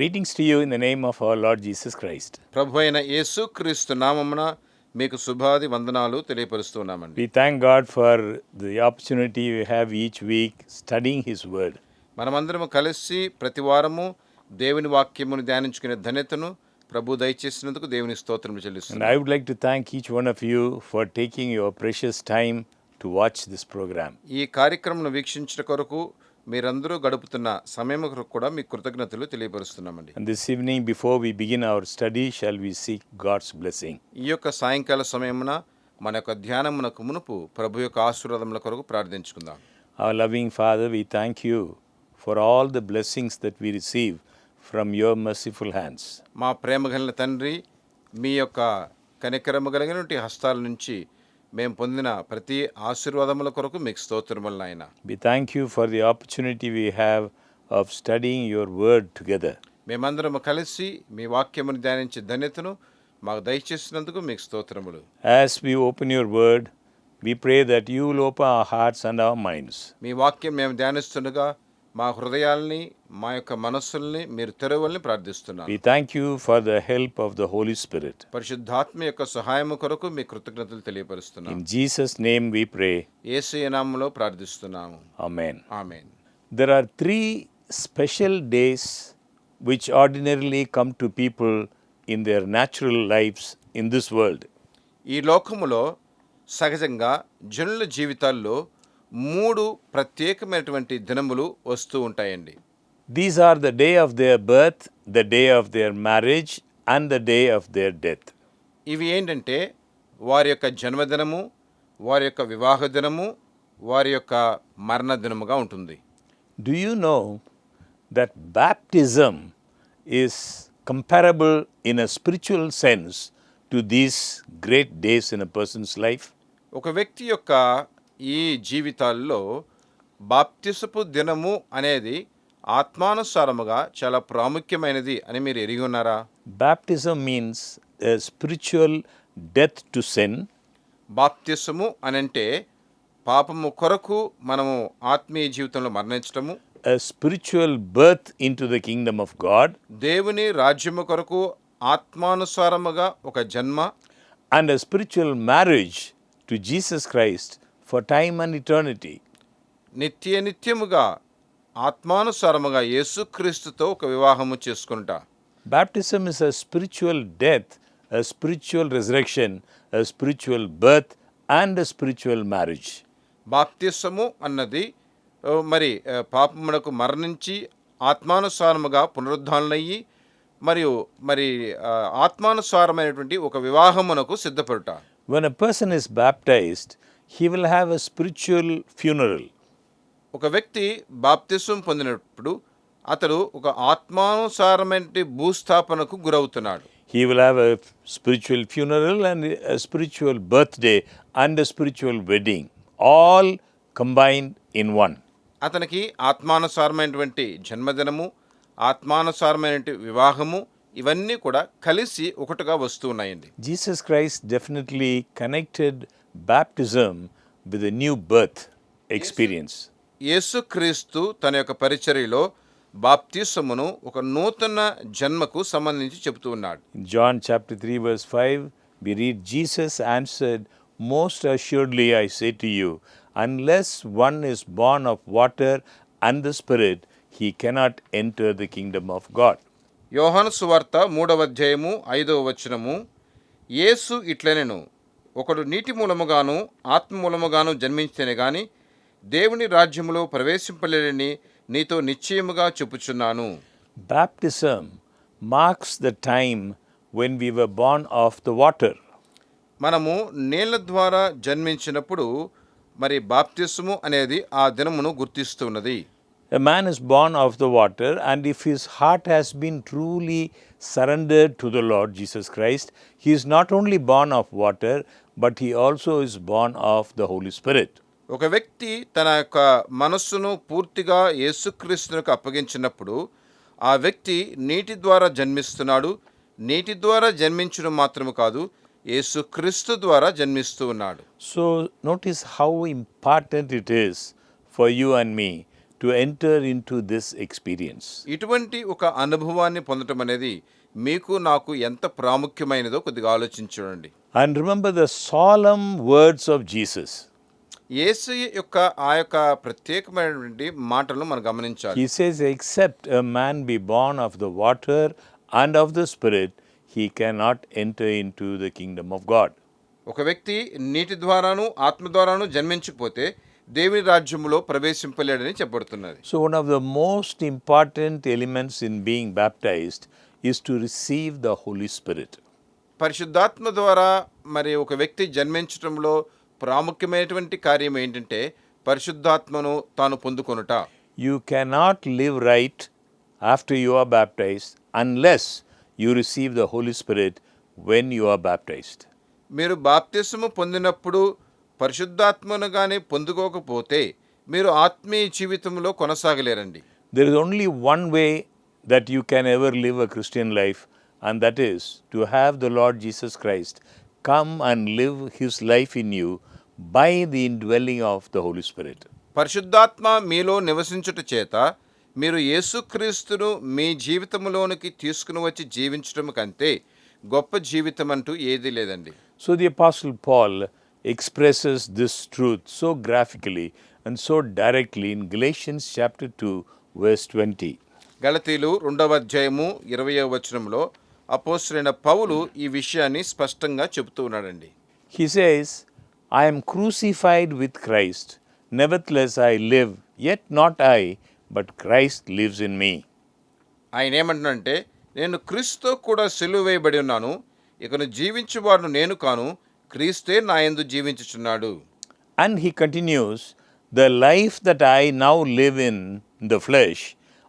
Greetings to you in the name of our Lord Jesus Christ. ప్రభు అయిన యేసు క్రీస్తు నామమున మీకు శుభాది వందనాలు తెలియపరుస్తున్నామండి. We thank God for the opportunity we have each week studying His Word. మనమందరము కలిసి ప్రతి వారము దేవుని వాక్యమును ధ్యానించుకునే ధన్యతను ప్రభు దయచేసినందుకు దేవుని స్తోత్రం And చెల్లిస్తున్నాను. I would like to thank each one of you for taking your precious time to watch this program. ఈ కార్యక్రమం వీక్షించడం కొరకు మీరందరూ గడుపుతున్న సమయం కొరకు కూడా మీకు కృతజ్ఞతలు తెలియపరుస్తున్నామండి. And this evening, before we begin our study, shall we seek God's blessing? ఈ యొక్క సాయంకాల సమయమున మన యొక్క ధ్యానమునకు మునుపు ప్రభు యొక్క ఆశీర్వాదముల కొరకు ప్రార్థించుకుందాం. Our loving Father, we thank you for all the blessings that we receive from your merciful hands. మా ప్రేమ కలిగిన తండ్రి, మీ యొక్క కనికరము కలిగినటువంటి హస్తాల నుంచి మేము పొందిన ప్రతి ఆశీర్వాదముల కొరకు మీకు స్తోత్రములు నాయన. We thank you for the opportunity we have of studying your word together. మేమందరము కలిసి మీ వాక్యమును ధ్యానించే ధన్యతను మాకు దయచేసినందుకు మీకు స్తోత్రములు. As we open your word, we pray that you will open our hearts and our minds. మీ వాక్యం మేము ధ్యానిస్తుండగా మా హృదయాల్ని, మా యొక్క మనస్సుల్ని మీరు తెరవల్ని ప్రార్థిస్తున్నాను. We thank you for the help of the Holy Spirit. పరిశుద్ధాత్మ యొక్క సహాయము కొరకు మీ కృతజ్ఞతలు తెలియపరుస్తున్నాను. In Jesus' name we pray. యేసు నామములో ప్రార్థిస్తున్నాము. Amen. Amen. There are 3 special days which ordinarily come to people in their natural lives in this world. ఈ లోకములో సహజంగా జనుల జీవితాల్లో 3 ప్రత్యేకమైనటువంటి దినములు వస్తూ ఉంటాయండి. These are the day of their birth, the day of their marriage, and the day of their death. ఇవి ఏంటంటే వారి యొక్క జన్మదినము, వారి యొక్క వివాహ దినము, వారి యొక్క మరణ దినముగా ఉంటుంది. Do you know that baptism is comparable in a spiritual sense to these great days in a person's life? ఒక వ్యక్తి యొక్క ఈ జీవితాల్లో బాప్తిసపు దినము అనేది ఆత్మానుసారముగా చాలా ప్రాముఖ్యమైనది అని మీరు ఎరిగి ఉన్నారా? Baptism means a spiritual death to sin. బాప్తిసము అనంటే పాపము కొరకు మనము ఆత్మీయ జీవితంలో మరణించటము, A spiritual birth into the kingdom of God, దేవుని రాజ్యము కొరకు ఆత్మానుసారముగా ఒక జన్మ, and a spiritual marriage to Jesus Christ for time and eternity. నిత్యముగా ఆత్మానుసారముగా యేసుక్రీస్తుతో ఒక వివాహము చేసుకుంటా. Baptism is a spiritual death, a spiritual resurrection, a spiritual birth, and a spiritual marriage. బాప్తిసము అన్నది మరి పాపమునకు మరణించి ఆత్మానుసారముగా పునరుద్ధారణయ్యి మరియు ఆత్మానుసారమైనటువంటి ఒక వివాహమునకు సిద్ధపడుట. When a person is baptized, he will have a spiritual funeral. ఒక వ్యక్తి బాప్తిసం పొందినప్పుడు అతడు ఒక ఆత్మానుసారమైన భూస్థాపనకు గురవుతున్నాడు. He will have a spiritual funeral and a spiritual birthday and a spiritual wedding, all combined in one. అతనికి ఆత్మానుసారమైనటువంటి జన్మదినము, ఆత్మానుసారమైనటువంటి వివాహము ఇవన్నీ కూడా కలిసి ఒకటిగా వస్తూ ఉన్నాయండి. Jesus Christ definitely connected baptism with a new birth experience. యేసుక్రీస్తు తన యొక్క పరిచర్యలో బాప్తిసమును ఒక నూతన జన్మకు సంబంధించి చెబుతూ ఉన్నాడు. In John chapter 3 verse 5, we read, Jesus answered, "Most assuredly I say to you, unless one is born of water and the Spirit, he cannot enter the kingdom of God." యోహాను సువార్త 3వ అధ్యాయము 5వ వచనము, యేసు ఇట్లనెను, ఒకడు నీటి మూలముగాను ఆత్మ మూలముగాను జన్మించితేనే గాని దేవుని రాజ్యములో ప్రవేశింపలేడని నీతో నిశ్చయముగా చెప్పుచున్నాను. Baptism marks the time when we were born of the water. మనము నీళ్ల ద్వారా జన్మించినప్పుడు మరి బాప్తిసము అనేది ఆ దినమును గుర్తిస్తున్నది. A man is born of the water, and if his heart has been truly surrendered to the Lord Jesus Christ, he is not only born of water, but he also is born of the Holy Spirit. ఒక వ్యక్తి తన యొక్క మనస్సును పూర్తిగా యేసుక్రీస్తునికి అప్పగించినప్పుడు ఆ వ్యక్తి నీటి ద్వారా జన్మిస్తున్నాడు. నీటి ద్వారా జన్మించడం మాత్రము కాదు, యేసుక్రీస్తు ద్వారా జన్మిస్తూ ఉన్నాడు. So notice how important it is for you and me to enter into this experience. ఇటువంటి ఒక అనుభవాన్ని పొందటం అనేది మీకు నాకు ఎంత ప్రాముఖ్యమైనదో కొద్దిగా ఆలోచించండి. And remember the solemn words of Jesus. యేసు యొక్క ఆ యొక్క ప్రత్యేకమైనటువంటి మాటలను మనం గమనించాలి. He says, except a man be born of the water and of the Spirit, he cannot enter into the kingdom of God. ఒక వ్యక్తి నీటి ద్వారాను ఆత్మ ద్వారాను జన్మించకపోతే దేవుని రాజ్యములో ప్రవేశింపలేడని చెప్పబడుతున్నది. So one of the most important elements in being baptized is to receive the Holy Spirit. పరిశుద్ధాత్మ ద్వారా మరి ఒక వ్యక్తి జన్మించడంలో ప్రాముఖ్యమైనటువంటి కార్యం ఏంటంటే పరిశుద్ధాత్మను తాను పొందుకొనుట. You cannot live right after you are baptized unless you receive the Holy Spirit when you are baptized. మీరు బాప్తిస్మము పొందినప్పుడు పరిశుద్ధాత్మను కానీ పొందుకోకపోతే మీరు ఆత్మీయ జీవితంలో కొనసాగలేరండి. There is only one way that you can ever live a Christian life, and that is to have the Lord Jesus Christ come and live His life in you by the indwelling of the Holy Spirit. పరిశుద్ధాత్మ మీలో నివసించుట చేత మీరు యేసుక్రీస్తును మీ జీవితంలోనికి తీసుకుని వచ్చి జీవించడం కంటే గొప్ప జీవితం అంటూ ఏదీ లేదండి. So the Apostle Paul expresses this truth so graphically and so directly in Galatians chapter 2 verse 20. గలతీలు 2వ అధ్యాయము 20వ వచనంలో అపోస్తలుడైన పౌలు ఈ విషయాన్ని స్పష్టంగా చెబుతూ ఉన్నాడండి. He says, I am crucified with Christ, nevertheless I live, yet not I, but Christ lives in me. ఆయన ఏమంటున్నాడంటే నేను క్రీస్తుతో కూడా సిలువ వేయబడి ఉన్నాను, ఇకను జీవించువాడు నేను కాను, క్రీస్తే నా యందు జీవించుచున్నాడు. And he continues, the life that I now live in the flesh,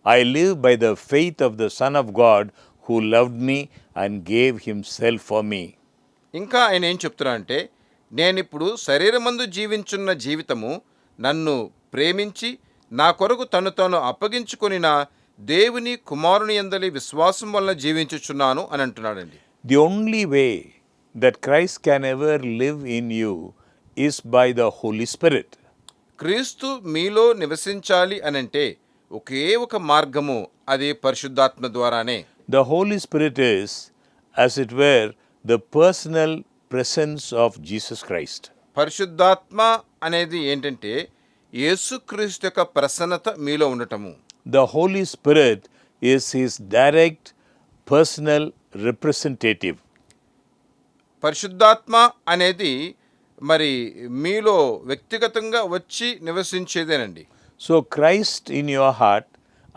I live by the faith of the Son of God who loved me and gave himself for me. ఇంకా ఆయన ఏం చెప్తున్నాడంటే నేనిప్పుడు శరీరమందు జీవించున్న జీవితము నన్ను ప్రేమించి నా కొరకు తను తాను అప్పగించుకొనిన దేవుని కుమారుని యందలి విశ్వాసం వలన జీవించుచున్నాను అని అంటున్నాడండి. The only way that Christ can ever live in you is by the Holy Spirit. క్రీస్తు మీలో నివసించాలి అనంటే ఒకే ఒక మార్గము, అది పరిశుద్ధాత్మ ద్వారానే. The Holy Spirit is, as it were, the personal presence of Jesus Christ. పరిశుద్ధాత్మ అనేది ఏంటంటే యేసుక్రీస్తు యొక్క ప్రసన్నత మీలో ఉండటము. The Holy Spirit is his direct personal representative. పరిశుద్ధాత్మ అనేది మరి మీలో వ్యక్తిగతంగా వచ్చి నివసించేదేనండి. So Christ in your heart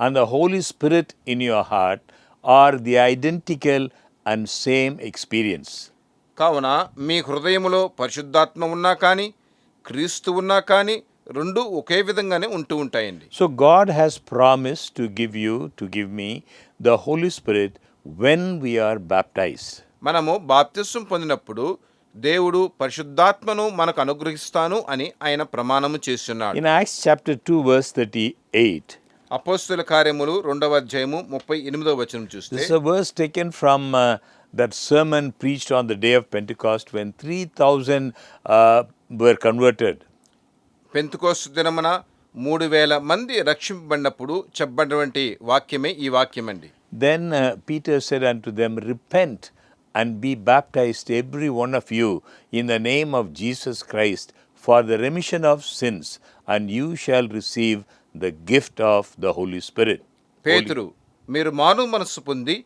and the Holy Spirit in your heart are the identical and same experience. కావున మీ హృదయములో పరిశుద్ధాత్మ ఉన్నా కానీ క్రీస్తు ఉన్నా కానీ రెండు ఒకే విధంగానే ఉంటూ ఉంటాయండి. So God has promised to give me the Holy Spirit when we are baptized. మనము బాప్తిస్మం పొందినప్పుడు దేవుడు పరిశుద్ధాత్మను మనకు అనుగ్రహిస్తాను అని ఆయన ప్రమాణము చేస్తున్నాడు. In Acts chapter 2 verse 38, అపోస్తలుల కార్యములు 2వ అధ్యాయము 38వ వచనం చూస్తే this is a verse taken from that sermon preached on the day of Pentecost when 3,000 were converted. Pentecost దినమున 3,000 మంది రక్షింపబడినప్పుడు చెప్పబడినటువంటి వాక్యమే ఈ వాక్యమండి. Then Peter said unto them, repent and be baptized every one of you in the name of Jesus Christ for the remission of sins, and you shall receive the gift of the Holy Spirit. పేతురు, మీరు మారు మనస్సు పొంది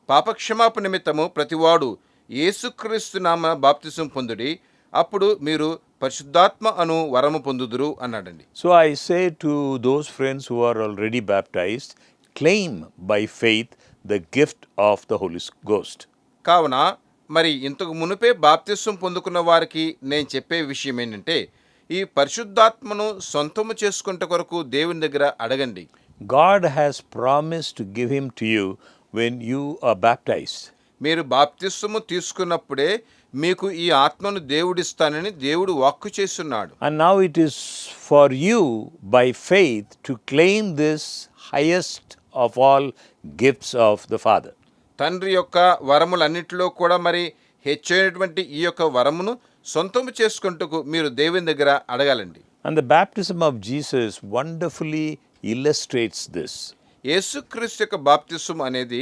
పాపక్షమాపణ నిమిత్తము ప్రతివాడు యేసుక్రీస్తు నామ బాప్తిసం పొందుడి, అప్పుడు మీరు పరిశుద్ధాత్మ అను వరము పొందుదురు అన్నాడండి. So I say to those friends who are already baptized, claim by faith the gift of the Holy Ghost. కావున మరి ఇంతకు మునుపే బాప్తిసం పొందుకున్న వారికి నేను చెప్పే విషయం ఏంటంటే ఈ పరిశుద్ధాత్మను సొంతము చేసుకుంట కొరకు దేవుని దగ్గర అడగండి. God has promised to give him to you when you are baptized. మీరు బాప్తిస్మము తీసుకున్నప్పుడే మీకు ఈ ఆత్మను దేవుడిస్తానని దేవుడు వాక్కు చేస్తున్నాడు. And now it is for you by faith to claim this highest of all gifts of the Father. తండ్రి యొక్క వరములన్నిటిలో కూడా మరి హెచ్చైనటువంటి ఈ యొక్క వరమును సొంతము చేసుకుంటకు మీరు దేవుని దగ్గర అడగాలండి. And the baptism of Jesus wonderfully illustrates this. యేసుక్రీస్తు యొక్క బాప్తిస్మం అనేది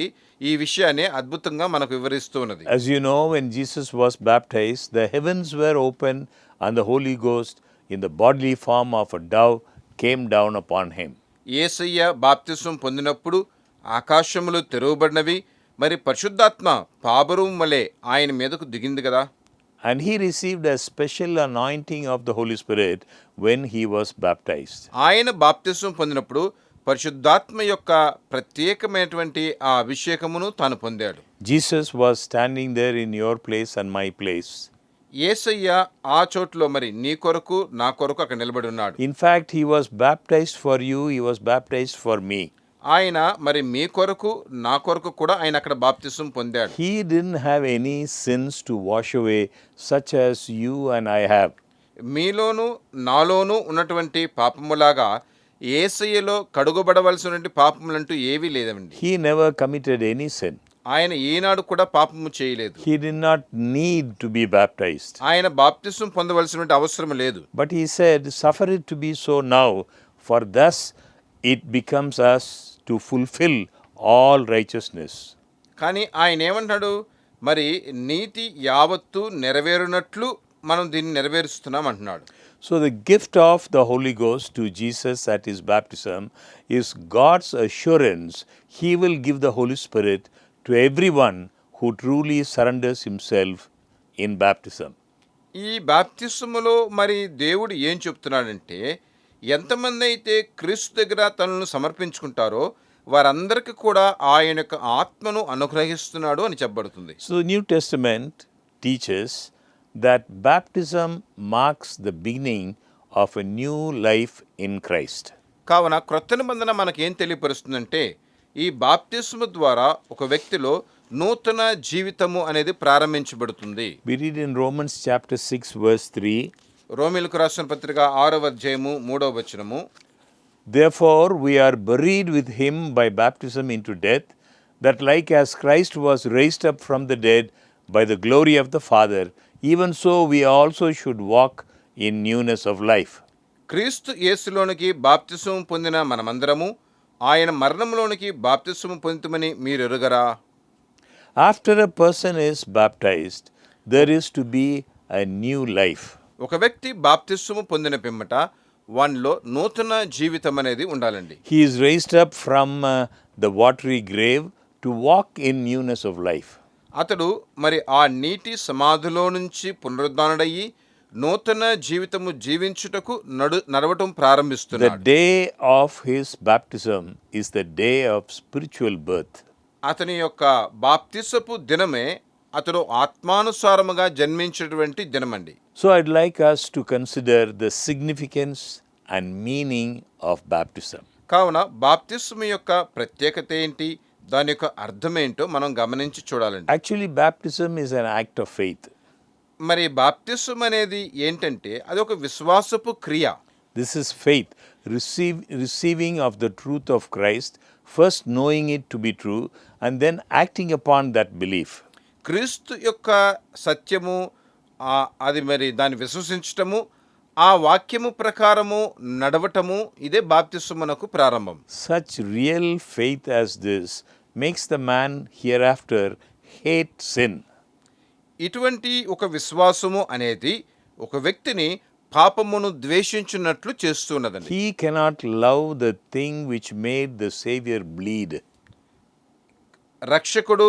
ఈ విషయాన్ని అద్భుతంగా మనకు వివరిస్తూ ఉన్నది. As you know, when Jesus was baptized, the heavens were open and the Holy Ghost, in the bodily form of a dove, came down upon him. యేసయ్య బాప్తిస్మం పొందినప్పుడు ఆకాశములు తెరవబడినవి, మరి పరిశుద్ధాత్మ పాబరం వలె ఆయన మీదకు దిగింది కదా. And he received a special anointing of the Holy Spirit when he was baptized. ఆయన బాప్తిస్మం పొందినప్పుడు పరిశుద్ధాత్మ యొక్క ప్రత్యేకమైనటువంటి ఆ అభిషేకమును తాను పొందాడు. Jesus was standing there in your place and my place. యేసయ్య ఆ చోట్లో మరి నీ కొరకు నా కొరకు అక్కడ నిలబడి ఉన్నాడు. In fact, he was baptized for you, he was baptized for me. ఆయన మరి మీ కొరకు నా కొరకు కూడా ఆయన అక్కడ బాప్తిస్మం పొందాడు. He didn't have any sins to wash away, such as you and I have. మీలోను నాలోను ఉన్నటువంటి పాపములాగా యేసయ్యలో కడుగబడవలసినటువంటి పాపములంటూ ఏవీ లేదండి. He never committed any sin. ఆయన ఈనాడు కూడా పాపము చేయలేదు. He did not need to be baptized. ఆయన బాప్తిస్మం పొందవలసినటువంటి అవసరం లేదు. But he said, suffer it to be so now, for thus it becomes us to fulfill all righteousness. కానీ ఆయన ఏమంటాడు, మరి నీతి యావత్తు నెరవేరునట్లు మనం దీన్ని నెరవేరుస్తున్నాం అంటున్నాడు. So the gift of the Holy Ghost to Jesus at his baptism is God's assurance he will give the Holy Spirit to everyone who truly surrenders himself in baptism. ఈ బాప్తిస్మములో మరి దేవుడు ఏం చెప్తున్నాడంటే, ఎంతమంది అయితే క్రీస్తు దగ్గర తనను సమర్పించుకుంటారో వారందరికీ కూడా ఆయన యొక్క ఆత్మను అనుగ్రహిస్తున్నాడు అని చెప్పబడుతుంది. So the New Testament teaches that baptism marks the beginning of a new life in Christ. కావున క్రొత్త నిబంధన మనకేం తెలియపరుస్తుందంటే, ఈ బాప్తిస్మ ద్వారా ఒక వ్యక్తిలో నూతన జీవితము అనేది ప్రారంభించబడుతుంది. We read in Romans chapter 6 verse 3, రోమీయులకు రాసిన పత్రిక 6వ అధ్యాయము 3వ వచనము, therefore we are buried with him by baptism into death, that like as Christ was raised up from the dead by the glory of the Father, even so we also should walk in newness of life. క్రీస్తు యేసులోనికి బాప్తిస్మం పొందిన మనమందరము ఆయన మరణంలోనికి బాప్తిస్మం పొందుతామని మీరు ఎరుగరా? After a person is baptized, there is to be a new life. ఒక వ్యక్తి బాప్తిస్మం పొందిన పిమ్మట వానిలో నూతన జీవితం అనేది ఉండాలండి. He is raised up from the watery grave to walk in newness of life. అతడు మరి ఆ నీటి సమాధిలో నుంచి పునరుద్ధానుడయ్యి నూతన జీవితము జీవించుటకు నడవటం The ప్రారంభిస్తున్నాడు. day of his baptism is the day of spiritual birth. అతని యొక్క బాప్తిసపు దినమే అతడు ఆత్మానుసారముగా జన్మించినటువంటి దినమండి. So I'd like us to consider the significance and meaning of baptism. కావున బాప్తిస్మ యొక్క ప్రత్యేకత ఏంటి, దాని యొక్క అర్థమేంటో మనం గమనించి చూడాలండి. Actually, baptism is an act of faith. మరి బాప్తిస్మ అనేది ఏంటంటే అది ఒక విశ్వాసపు క్రియ. This is faith, receiving of the truth of Christ, first knowing it to be true, and then acting upon that belief. క్రీస్తు యొక్క సత్యము అది మరి దాన్ని విశ్వసించటము, ఆ వాక్యము ప్రకారము నడవటము, ఇదే బాప్తిస్మమునకు ప్రారంభం. Such real faith as this makes the man hereafter hate sin. ఇటువంటి ఒక విశ్వాసము అనేది ఒక వ్యక్తిని పాపమును ద్వేషించున్నట్లు చేస్తున్నదండి. He cannot love the thing which made the Savior bleed. రక్షకుడు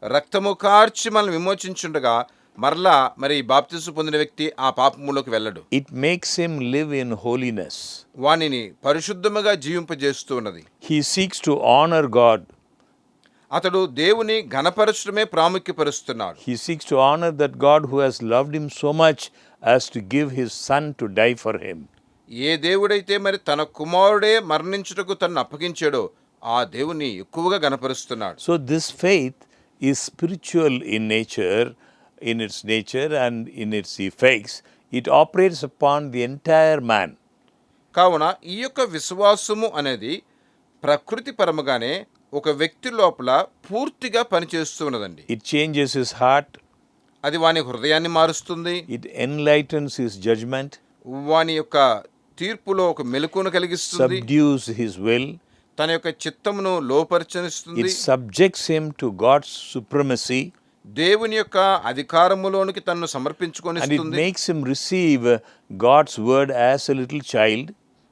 రక్తము కార్చి మనం విమోచించుండగా మరలా మరి బాప్తిస్మ పొందిన వ్యక్తి ఆ పాపములోకి వెళ్ళడు. It makes him live in holiness. వానిని పరిశుద్ధముగా జీవింపజేస్తూ ఉన్నది. He seeks to honor God. అతడు దేవుని ఘనపరచడమే ప్రాముఖ్యపరుస్తున్నాడు. He seeks to honor that God who has loved him so much as to give his son to die for him. ఏ దేవుడైతే మరి తన కుమారుడే మరణించుటకు తనను అప్పగించాడో ఆ దేవుని ఎక్కువగా ఘనపరుస్తున్నాడు. So this faith is spiritual in nature, in its nature and in its effects. It operates upon the entire man. కావున ఈ యొక్క విశ్వాసము అనేది ప్రకృతి పరముగానే ఒక వ్యక్తి లోపల పూర్తిగా పనిచేస్తూ ఉన్నదండి. It changes his heart. అది వాని హృదయాన్ని మారుస్తుంది, It enlightens his judgment. వాని యొక్క తీర్పులో ఒక మెలకువను కలిగిస్తుంది, subdues his will, తన యొక్క చిత్తమును లోపరచనిస్తుంది, it subjects him to God's supremacy, దేవుని యొక్క అధికారములోనికి తనను and it సమర్పించుకొనిస్తుంది, makes him receive God's word as a little child.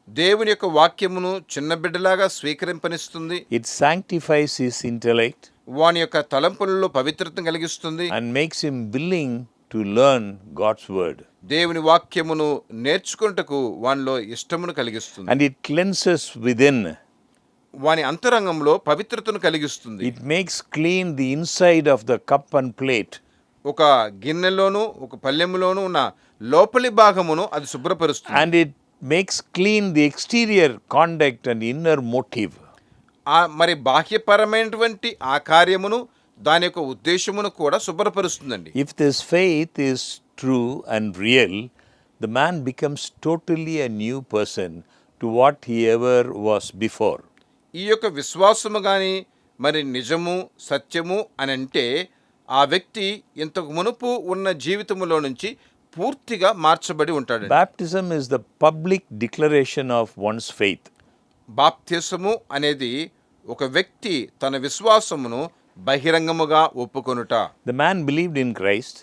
దేవుని యొక్క వాక్యమును చిన్న బిడ్డలాగా స్వీకరింపనిస్తుంది, It sanctifies his intellect వాని యొక్క తలంపులలో పవిత్రతను కలిగిస్తుంది, and makes him willing to learn God's word. దేవుని వాక్యమును నేర్చుకుంటకు వానిలో ఇష్టమును కలిగిస్తుంది, And it cleanses within. వాని అంతరంగంలో పవిత్రతను కలిగిస్తుంది. It makes clean the inside of the cup and plate. ఒక గిన్నెలోను ఒక పళ్ళెములోను ఉన్న లోపలి భాగమును అది శుభ్రపరుస్తుంది, And it makes clean the exterior conduct and inner motive. మరి బాహ్యపరమైనటువంటి ఆ కార్యమును దాని యొక్క ఉద్దేశమును కూడా శుభ్రపరుస్తుందండి. If this faith is true and real, the man becomes totally a new person to what he ever was before. ఈ యొక్క విశ్వాసము కానీ మరి నిజము సత్యము అని అంటే ఆ వ్యక్తి ఇంతకు మునుపు ఉన్న జీవితములో నుంచి పూర్తిగా మార్చబడి ఉంటాడు. Baptism is the public declaration of one's faith. బాప్తిసము అనేది ఒక వ్యక్తి తన విశ్వాసమును బహిరంగముగా ఒప్పుకొనుట. The man believed in Christ,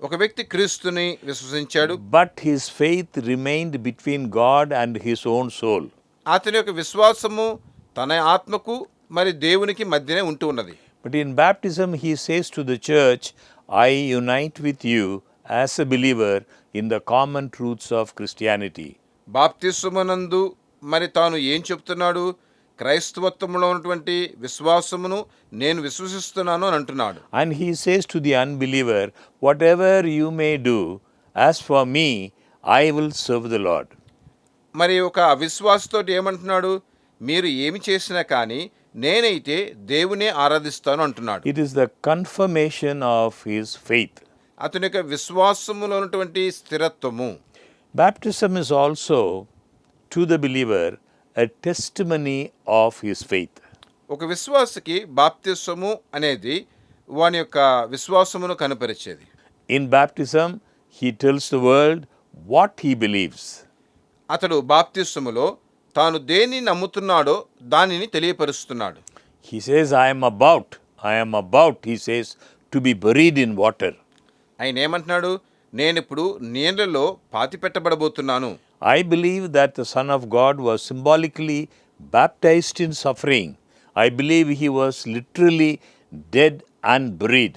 ఒక వ్యక్తి క్రీస్తుని విశ్వసించాడు, but his faith remained between God and his own soul. అతని యొక్క విశ్వాసము తన ఆత్మకు మరి దేవునికి మధ్యనే ఉంటూ ఉన్నది. But in baptism, he says to the church, I unite with you as a believer in the common truths of Christianity. బాప్తిస్మనందు మరి తాను ఏం చెప్తున్నాడు? క్రైస్తవత్వంలో ఉన్నటువంటి విశ్వాసమును నేను విశ్వసిస్తున్నాను అని అంటున్నాడు. And he says to the unbeliever, whatever you may do, as for me, I will serve the Lord. మరి ఒక అవిశ్వాసతోటి ఏమంటున్నాడు? మీరు ఏమి చేసినా కానీ నేనైతే దేవునే ఆరాధిస్తాను అంటున్నాడు. It is the confirmation of his faith. అతని యొక్క విశ్వాసములో ఉన్నటువంటి స్థిరత్వము. Baptism is also, to the believer, a testimony of his faith. ఒక విశ్వాసకి బాప్తిస్మము అనేది వాని యొక్క విశ్వాసమును కనపరిచేది. In baptism, he tells the world what he believes. అతడు బాప్తిస్మములో తాను దేన్ని నమ్ముతున్నాడో దానిని తెలియపరుస్తున్నాడు. He says, I am about, he says, to be buried in water. ఆయన ఏమంటున్నాడు? నేనిప్పుడు నీళ్ళలో పాతి పెట్టబడబోతున్నాను. I believe that the Son of God was symbolically baptized in suffering. I believe he was literally dead and buried.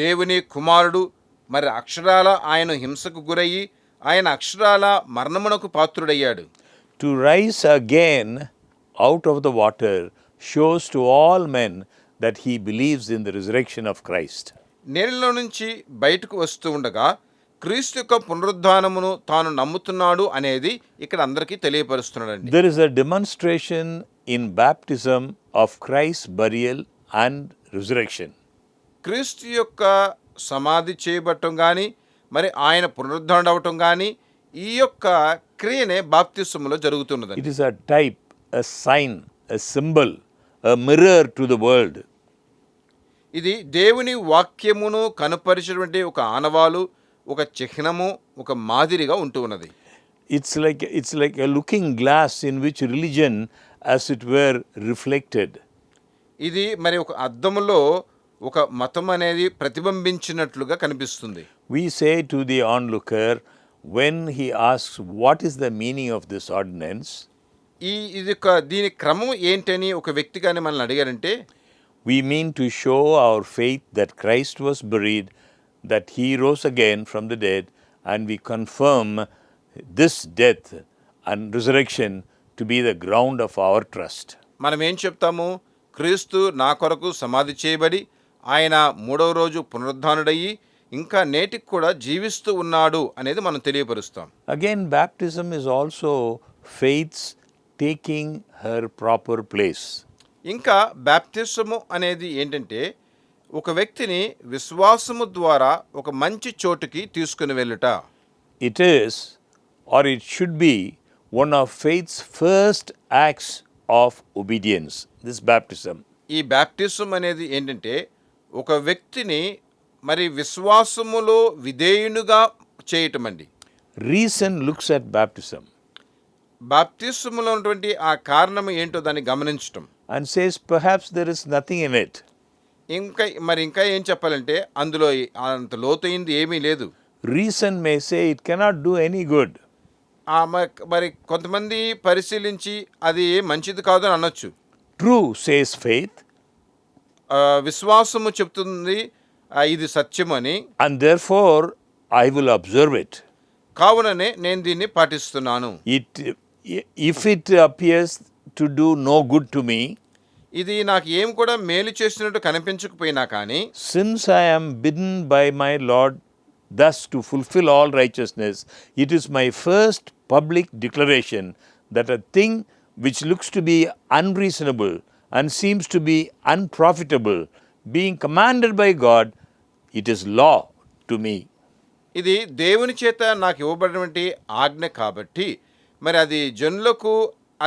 దేవుని కుమారుడు మరి అక్షరాల ఆయన హింసకు గురయ్యి ఆయన అక్షరాల మరణమునకు పాత్రుడయ్యాడు. To rise again out of the water shows to all men that he believes in the resurrection of Christ. నీళ్ళలో నుంచి బయటకు వస్తూ ఉండగా క్రీస్తు యొక్క పునరుద్ధానమును తాను నమ్ముతున్నాడు అనేది ఇక్కడ అందరికీ తెలియపరుస్తున్నాడండి. There is a demonstration in baptism of Christ's burial and resurrection. క్రీస్తు యొక్క సమాధి చేయబట్టం కానీ మరి ఆయన పునరుద్ధానం అవటం కానీ ఈ యొక్క క్రియనే బాప్తిస్మములో జరుగుతున్నది. It is a type, a sign, a symbol, a mirror to the world. ఇది దేవుని వాక్యమును కనుపరిచినటువంటి ఒక ఆనవాలు, ఒక చిహ్నము, ఒక మాదిరిగా ఉంటూ ఉన్నది. It's like a looking glass in which religion, as it were, reflected. ఇది మరి ఒక అద్దములో ఒక మతం అనేది ప్రతిబింబించినట్లుగా కనిపిస్తుంది. We say to the onlooker, when he asks, what is the meaning of this ordinance? దీని క్రమం ఏంటని ఒక వ్యక్తి కానీ మనల్ని అడిగారంటే, we mean to show our faith that Christ was buried, that he rose again from the dead, and we confirm this death and resurrection to be the ground of our trust. మనం ఏం చెప్తాము? క్రీస్తు నా కొరకు సమాధి చేయబడి ఆయన మూడవ రోజు పునరుద్ధానుడయ్యి ఇంకా నేటికి కూడా జీవిస్తూ ఉన్నాడు అనేది మనం తెలియపరుస్తాం. Again, baptism is also faith's taking her proper place. ఇంకా బాప్తిస్మము అనేది ఏంటంటే ఒక వ్యక్తిని విశ్వాసము ద్వారా ఒక మంచి చోటుకి తీసుకుని వెళ్ళుట. It is, or it should be, one of faith's first acts of obedience, this baptism. ఈ బాప్టిజం అనేది ఏంటంటే ఒక వ్యక్తిని మరి విశ్వాసములో విధేయునిగా చేయటం అండి. Reason looks at baptism. బాప్తిస్మలో ఉన్నటువంటి ఆ కారణం ఏంటో దాన్ని గమనించటం. and says, perhaps there is nothing in it. ఇంకా ఏం చెప్పాలంటే అందులో అంత లోతైంది ఏమీ లేదు. Reason may say it cannot do any good. మరి కొంతమంది పరిశీలించి అది మంచిది కాదు అని అనొచ్చు. True, says faith, విశ్వాసము చెప్తుంది ఇది సత్యమని, and therefore I will observe it. కావుననే నేను దీన్ని పాటిస్తున్నాను. If it appears to do no good to me, ఇది నాకు ఏం కూడా మేలు చేసినట్టు కనిపించకపోయినా కానీ, since I am bidden by my Lord thus to fulfill all righteousness, it is my first public declaration that a thing which looks to be unreasonable and seems to be unprofitable, being commanded by God, it is law to me. ఇది దేవుని చేత నాకు ఇవ్వబడినటువంటి ఆజ్ఞ కాబట్టి, మరి అది జనులకు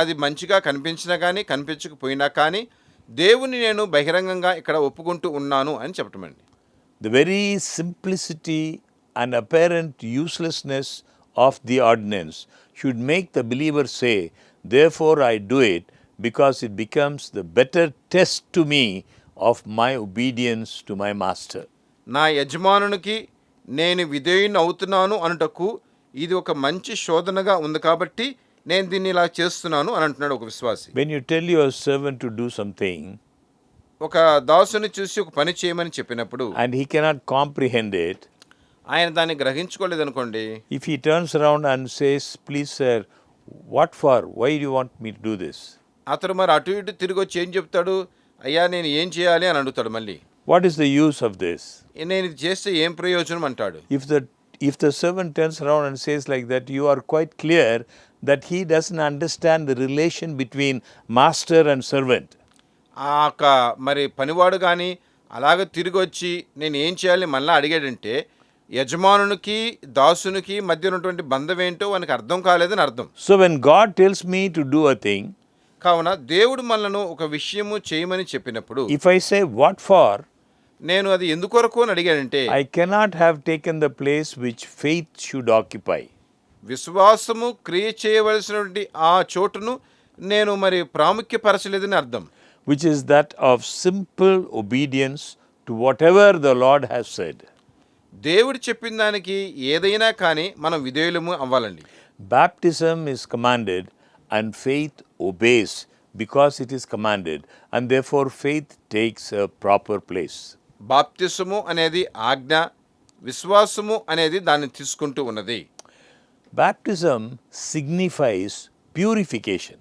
అది మంచిగా కనిపించినా కానీ కనిపించకపోయినా కానీ దేవుని నేను బహిరంగంగా ఇక్కడ ఒప్పుకుంటూ ఉన్నాను అని చెప్పటమండి. The very simplicity and apparent uselessness of the ordinance should make the believer say, therefore I do it, because it becomes the better test to me of my obedience to my master. నా యజమానునికి నేను విధేయుని అవుతున్నాను అనుటకు ఇది ఒక మంచి శోధనగా ఉంది కాబట్టి నేను దీన్ని ఇలా చేస్తున్నాను అని అంటున్నాడు ఒక విశ్వాసి. When you tell your servant to do something, ఒక దాసుని చూసి ఒక పని చేయమని చెప్పినప్పుడు and he cannot comprehend it, ఆయన దాన్ని గ్రహించుకోలేదనుకోండి, if he turns around and says, please sir, what for? Why do you want me to do this? అతడు మరి అటు ఇటు తిరిగి వచ్చి ఏం చెప్తాడు, అయ్యా నేను ఏం చేయాలి అని అడుగుతాడు. మళ్ళీ What is the use of this? నేను ఇది చేస్తే ఏం ప్రయోజనం అంటాడు. If the servant turns around and says like that, you are quite clear that he doesn't understand the relation between master and servant. మరి పనివాడు కానీ అలాగ తిరిగి వచ్చి నేను ఏం చేయాలి మళ్ళీ అడిగాడంటే యజమానునికి దాసునికి మధ్య ఉన్నటువంటి బంధం ఏంటో వానికి అర్థం కాలేదని అర్థం. So when God tells me to do a thing, కావున దేవుడు మనలను ఒక విషయము చేయమని చెప్పినప్పుడు, if I say what for, నేను అది ఎందుకొరకు అని అడిగాడంటే, I cannot have taken the place which faith should occupy. విశ్వాసము క్రియ చేయవలసినటువంటి ఆ చోటును నేను మరి ప్రాముఖ్యపరచలేదని అర్థం. Which is that of simple obedience to whatever the Lord has said. దేవుడు చెప్పిన దానికి ఏదైనా కానీ మనం విధేయులము అవ్వాలండి. Baptism is commanded and faith obeys because it is commanded, and therefore faith takes a proper place. బాప్తిసము అనేది ఆజ్ఞ, విశ్వాసము అనేది దాన్ని తీసుకుంటూ ఉన్నది. Baptism signifies purification.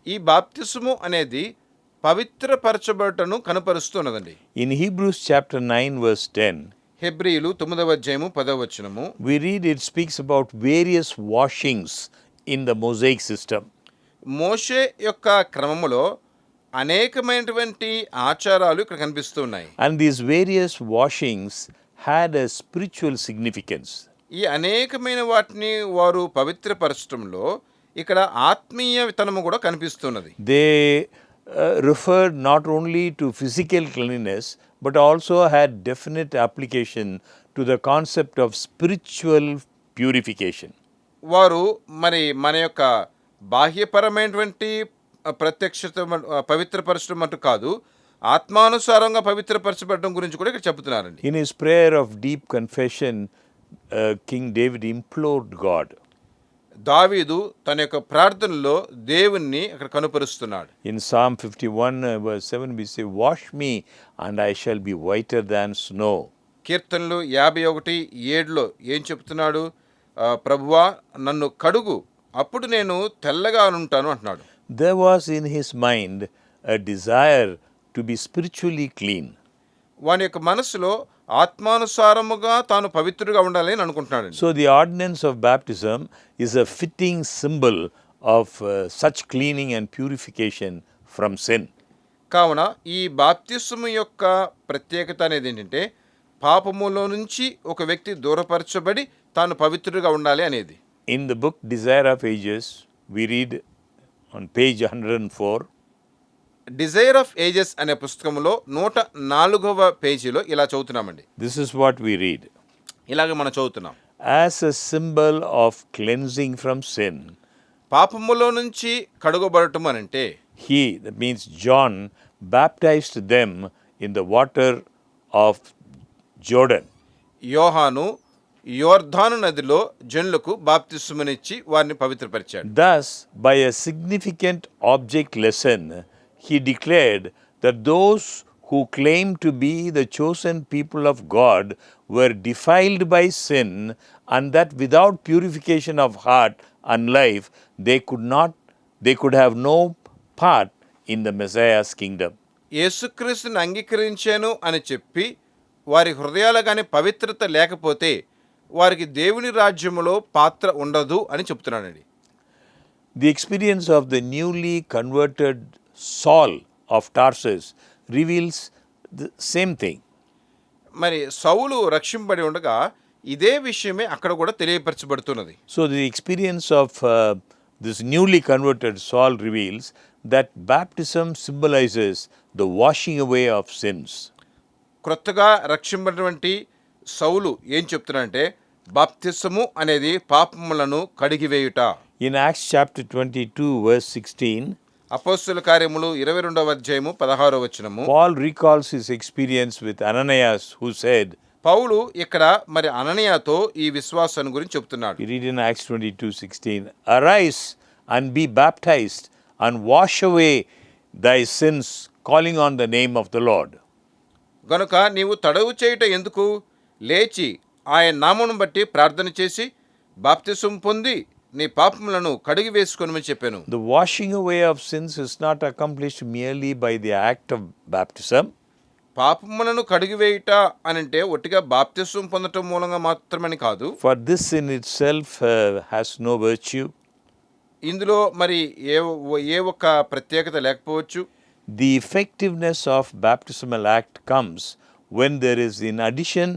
ఈ బాప్తిసము అనేది పవిత్రపరచబడటను కనపరుస్తున్నదండి. In Hebrews chapter 9 verse 10, హెబ్రీయులు 9వ అధ్యాయము 10వ వచనము, we read it speaks about various washings in the Mosaic system. మోషే యొక్క క్రమములో అనేకమైనటువంటి ఆచారాలు ఇక్కడ కనిపిస్తూ ఉన్నాయి. And these various washings had a spiritual significance. ఈ అనేకమైన వాటిని వారు పవిత్రపరచడంలో ఇక్కడ ఆత్మీయ విత్తనము కూడా కనిపిస్తున్నది. They referred not only to physical cleanliness but also had definite application to the concept of spiritual purification. వారు మరి మన యొక్క బాహ్యపరమైనటువంటి ప్రత్యక్షత పవిత్రపరచడం అంటూ కాదు, ఆత్మానుసారంగా పవిత్రపరచబడడం గురించి కూడా ఇక్కడ చెబుతున్నారండి. In his prayer of deep confession, King David implored God. దావీదు తన యొక్క ప్రార్థనలో దేవుణ్ణి అక్కడ కనుపరుస్తున్నాడు. In Psalm 51 verse 7 we say, wash me and I shall be whiter than snow. కీర్తనలు 51:7 ఏం చెప్తున్నాడు, ప్రభువా నన్ను కడుగు అప్పుడు నేను తెల్లగా ఉంటాను అంటున్నాడు. There was in his mind a desire to be spiritually clean. వాని యొక్క మనసులో ఆత్మానుసారముగా తాను పవిత్రుడిగా ఉండాలి అని అనుకుంటున్నాడు. So the ordinance of baptism is a fitting symbol of such cleaning and purification from sin. కావున ఈ బాప్తిస్మము యొక్క ప్రత్యేకత అనేది ఏంటంటే పాపములో నుంచి ఒక వ్యక్తి దూరపరచబడి తాను పవిత్రుడిగా ఉండాలి అనేది. In the book Desire of Ages, we read on page 104, desire of ages అనే పుస్తకంలో 104వ పేజీలో ఇలా చదువుతున్నామండి. this is what we read. ఇలాగ మనం చదువుతున్నాం. As a symbol of cleansing from sin, పాపములో నుంచి కడుగబడటం అనంటే he, that means John, baptized them in the water of Jordan. యోహాను యోర్దాను నదిలో జనులకు బాప్తిస్మనిచ్చి వారిని పవిత్రపరిచాడు. Thus, by a significant object lesson, he declared that those who claimed to be the chosen people of God were defiled by sin, and that without purification of heart and life, they could have no part in the Messiah's kingdom. యేసుక్రీస్తుని అంగీకరించాను అని చెప్పి వారి హృదయాల కానీ పవిత్రత లేకపోతే వారికి దేవుని రాజ్యములో పాత్ర ఉండదు అని చెప్తున్నాడండి. The experience of the newly converted Saul of Tarsus reveals the same thing. మరి సౌలు రక్షింపబడి ఉండగా ఇదే విషయమే అక్కడ కూడా తెలియపరచబడుతున్నది. So the experience of this newly converted Saul reveals that baptism symbolizes the washing away of sins. క్రొత్తగా రక్షింపబడినటువంటి సౌలు ఏం చెప్తున్నాడంటే బాప్తిసము అనేది పాపములను కడిగివేయుట. In Acts chapter 22 verse 16, అపోస్తుల కార్యములు 22వ అధ్యాయము 16వ వచనము Paul recalls his experience with Ananias, who said, పౌలు ఇక్కడ మరి అననీయాతో ఈ విశ్వాసాన్ని గురించి చెప్తున్నాడు. we read in Acts 22:16, arise and be baptized and wash away thy sins, calling on the name of the Lord. గనుక నీవు తడవు చేయుట ఎందుకు? లేచి ఆయన నామమును బట్టి ప్రార్థన చేసి బాప్తిసం పొంది నీ పాపములను కడిగి వేసుకొనమని చెప్పాను. The washing away of sins is not accomplished merely by the act of baptism. పాపములను కడిగివేయుట అనంటే ఒట్టిగా బాప్తిసం పొందటం మూలంగా మాత్రమని కాదు. For this in itself has no virtue. ఇందులో మరి ఏ ఒక్క ప్రత్యేకత లేకపోవచ్చు. The effectiveness of baptismal act comes when there is in addition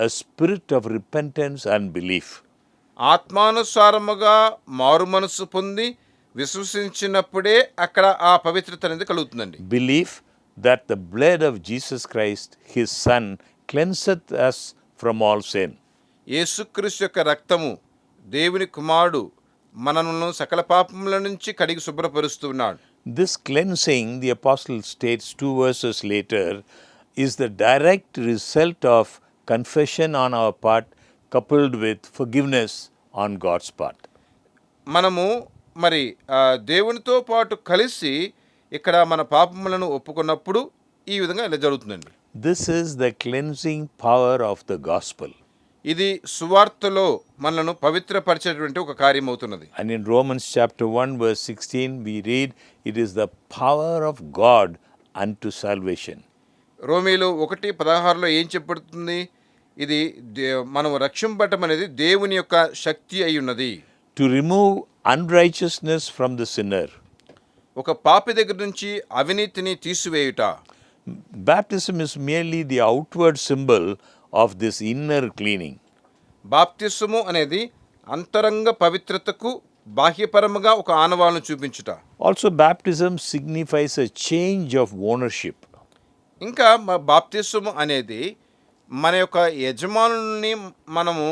a spirit of repentance and belief. ఆత్మానుసారముగా మారు మనసు పొంది విశ్వసించినప్పుడే అక్కడ ఆ పవిత్రత అనేది కలుగుతుందండి. Belief that the blood of Jesus Christ, his son, cleanseth us from all sin. యేసుక్రీస్తు యొక్క రక్తము దేవుని కుమారుడు మనలను సకల పాపముల నుంచి కడిగి శుభ్రపరుస్తున్నాడు. This cleansing, the apostle states 2 verses later, is the direct result of confession on our part coupled with forgiveness on God's part. మనము మరి దేవునితో పాటు కలిసి ఇక్కడ మన పాపములను ఒప్పుకున్నప్పుడు ఈ విధంగా ఇలా జరుగుతుందండి. This is the cleansing power of the gospel. ఇది సువార్తలో మనలను పవిత్రపరిచేటువంటి ఒక కార్యం అవుతున్నది. And in Romans chapter 1 verse 16 we read, it is the power of God unto salvation. రోమీలు 1:16లో ఏం చెప్పబడుతుంది? ఇది మనం రక్షింపబడటం అనేది దేవుని యొక్క శక్తి అయి ఉన్నది. To remove unrighteousness from the sinner. ఒక పాపి దగ్గర నుంచి అవినీతిని తీసివేయుట. Baptism is merely the outward symbol of this inner cleaning. బాప్తిస్మము అనేది అంతరంగ పవిత్రతకు బాహ్యపరముగా ఒక ఆనవాలను చూపించుట. Also baptism signifies a change of ownership. ఇంకా బాప్తిస్మము అనేది మన యొక్క యజమానుని మనము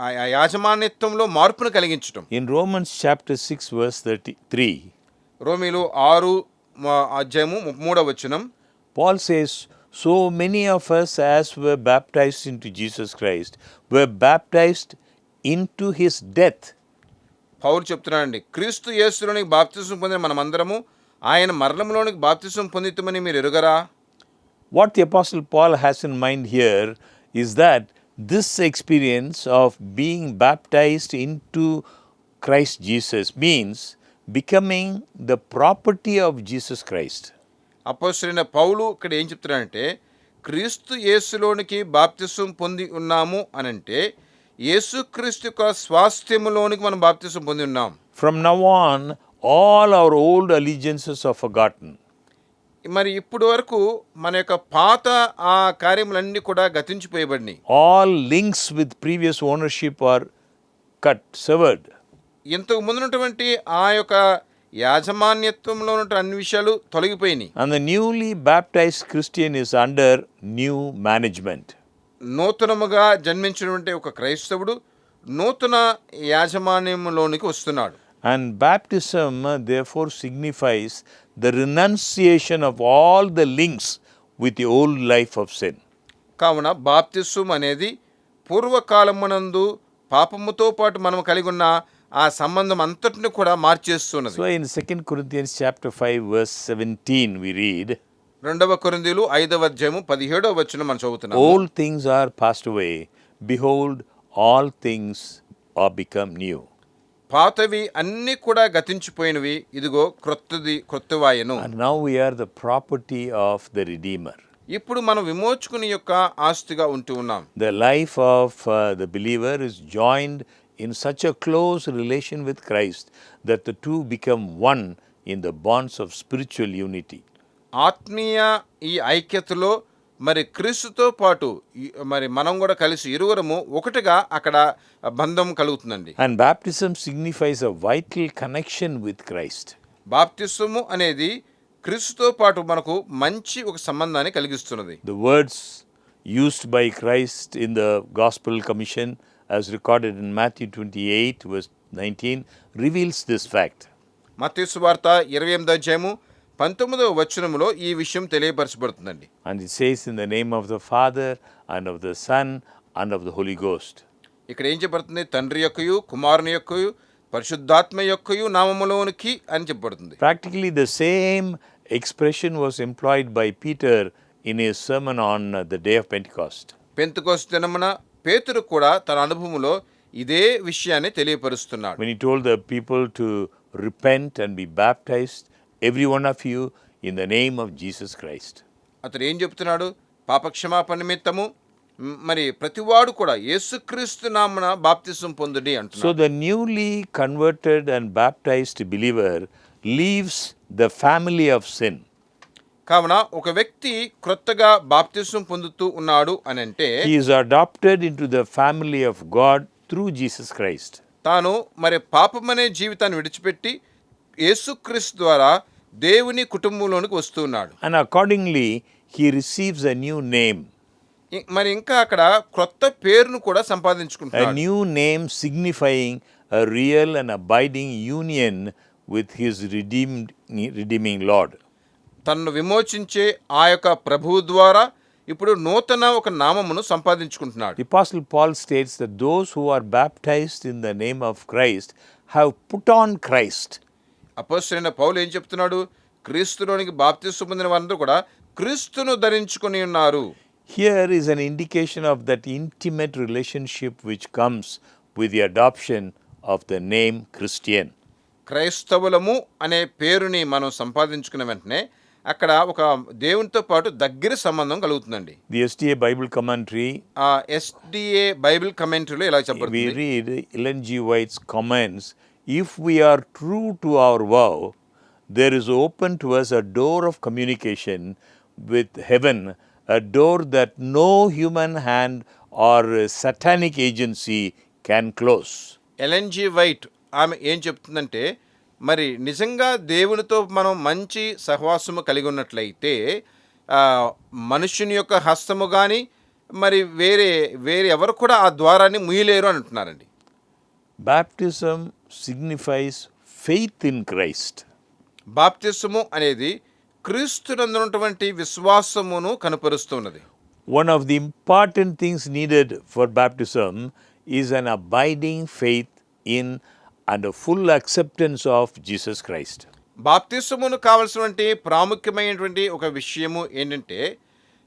ఆ యాజమాన్యత్వంలో మార్పును కలిగించటం. In Romans chapter 6 verse 33, రోమీలు 6 అధ్యాయము 3వ వచనం Paul says, so many of us as were baptized into Jesus Christ were baptized into his death. పౌలు చెప్తున్నాడండి, క్రీస్తు యేసులోనికి బాప్తిసం పొందిన మనమందరము ఆయన మరణంలోనికి బాప్తిసం పొందితమని మీరు ఎరుగరా? What the apostle Paul has in mind here is that this experience of being baptized into Christ Jesus means becoming the property of Jesus Christ. అపోస్తలుడైన పౌలు ఇక్కడ ఏం చెప్తున్నాడంటే క్రీస్తు యేసులోనికి బాప్తిసం పొంది ఉన్నాము అనంటే యేసుక్రీస్తు యొక్క స్వాస్థ్యములోనికి మనం బాప్తిసం పొంది ఉన్నాం. From now on, all our old allegiances are forgotten. మరి ఇప్పుడు వరకు మన యొక్క పాత ఆ కార్యములన్నీ కూడా గతించిపోయబడినాయి. All links with previous ownership are cut, severed. ఇంతకు ముందున్నటువంటి ఆ యొక్క యాజమాన్యత్వంలో ఉన్న అన్ని విషయాలు తొలగిపోయినాయి. And the newly baptized Christian is under new management. నూతనముగా జన్మించినటువంటి ఒక క్రైస్తవుడు నూతన యాజమాన్యంలోనికి వస్తున్నాడు. And baptism therefore signifies the renunciation of all the links with the old life of sin. కావున బాప్తిస్వం అనేది పూర్వకాలమునందు పాపముతో పాటు మనం కలిగి ఉన్న ఆ సంబంధం అంతటిని కూడా మార్చేస్తున్నది. So in 2 Corinthians chapter 5 verse 17 we read, 2 కొరింథీయులు 5వ అధ్యాయము 17వ వచనం మనం చదువుతున్నాము. all things are passed away, behold all things are become new. పాతవి అన్నీ కూడా గతించిపోయినవి, ఇదిగో క్రొత్తవాయెను. And now we are the property of the Redeemer. ఇప్పుడు మనం విమోచకుని యొక్క ఆస్తిగా ఉంటూ ఉన్నాం. The life of the believer is joined in such a close relation with Christ that the two become one in the bonds of spiritual unity. ఆత్మీయ ఈ ఐక్యతలో మరి క్రీస్తుతో పాటు మరి మనం కూడా కలిసి ఇరువురము ఒకటిగా అక్కడ బంధం కలుగుతుందండి. And baptism signifies a vital connection with Christ. బాప్తిస్వము అనేది క్రీస్తుతో పాటు మనకు మంచి ఒక సంబంధాన్ని కలిగిస్తున్నది. The words used by Christ in the Gospel Commission as recorded in Matthew 28 verse 19 reveals this fact. మత్తయి సువార్త 28వ అధ్యాయము 19వ వచనములో ఈ విషయం తెలియపరచబడుతుందండి. And it says in the name of the Father and of the Son and of the Holy Ghost. ఇక్కడ ఏం చెప్పబడుతుంది? తండ్రి యొక్కయు కుమారుని యొక్కయు పరిశుద్ధాత్మ యొక్కయు నామములోనికి అని చెప్పబడుతుంది. Practically the same expression was employed by Peter in his sermon on the day of Pentecost. Pentecost దినమున పేతురు కూడా తన అనుభవములో ఇదే విషయాన్ని తెలియపరుస్తున్నాడు. When he told the people to repent and be baptized, every one of you, in the name of Jesus Christ. అతడు ఏం చెప్తున్నాడు? పాపక్షమాపణ నిమిత్తము మరి ప్రతివాడు కూడా యేసుక్రీస్తు నామమున బాప్తిసం పొందుడి అంటున్నాడు. So the newly converted and baptized believer leaves the family of sin. కావున ఒక వ్యక్తి క్రొత్తగా బాప్తిసం పొందుతూ ఉన్నాడు అని అంటే He is adopted into the family of God through Jesus Christ. తాను మరి పాపమనే జీవితాన్ని విడిచిపెట్టి యేసుక్రీస్తు ద్వారా దేవుని కుటుంబంలోనికి వస్తున్నాడు. And accordingly, he receives a new name. మరి ఇంకా అక్కడ క్రొత్త పేరును కూడా A సంపాదించుకుంటున్నాడు. new name signifying a real and abiding union with his redeeming Lord. తనను విమోచించే ఆ యొక్క ప్రభువు ద్వారా ఇప్పుడు నూతన ఒక నామమును సంపాదించుకుంటున్నాడు. The Apostle Paul states that those who are baptized in the name of Christ have put on Christ. అపొస్తలుడైన పౌలు ఏం చెప్తున్నాడు? క్రీస్తులోనికి బాప్తిసం పొందిన వారందరూ కూడా క్రీస్తును ధరించుకొని ఉన్నారు. Here is an indication of that intimate relationship which comes with the adoption of the name Christian. క్రైస్తవులము అనే పేరుని మనం సంపాదించుకున్న వెంటనే అక్కడ ఒక దేవునితో పాటు దగ్గర సంబంధం కలుగుతుందండి. The SDA Bible commentary, ఆ ఎస్డిఏ బైబిల్ కమెంటరీలో ఇలా we చెప్పబడుతుంది. read Ellen G. White's comments, if we are true to our vow, there is open to us a door of communication with heaven, a door that no human hand or satanic agency can close. Ellen G white ఆమె ఏం చెప్తుందంటే, మరి నిజంగా దేవునితో మనం మంచి సహవాసము కలిగి ఉన్నట్లయితే మనుషుని యొక్క హస్తము కానీ మరి వేరే ఎవరు కూడా ఆ ద్వారాన్ని ముయ్యలేరు అని అంటున్నారండి. Baptism signifies faith in Christ. బాప్తిసము అనేది క్రీస్తునందున్నటువంటి విశ్వాసమును కనపరుస్తున్నది. One of the important things needed for baptism is an abiding faith in and a full acceptance of Jesus Christ. బాప్తిసమును కావలసినటువంటి ప్రాముఖ్యమైనటువంటి ఒక విషయము ఏంటంటే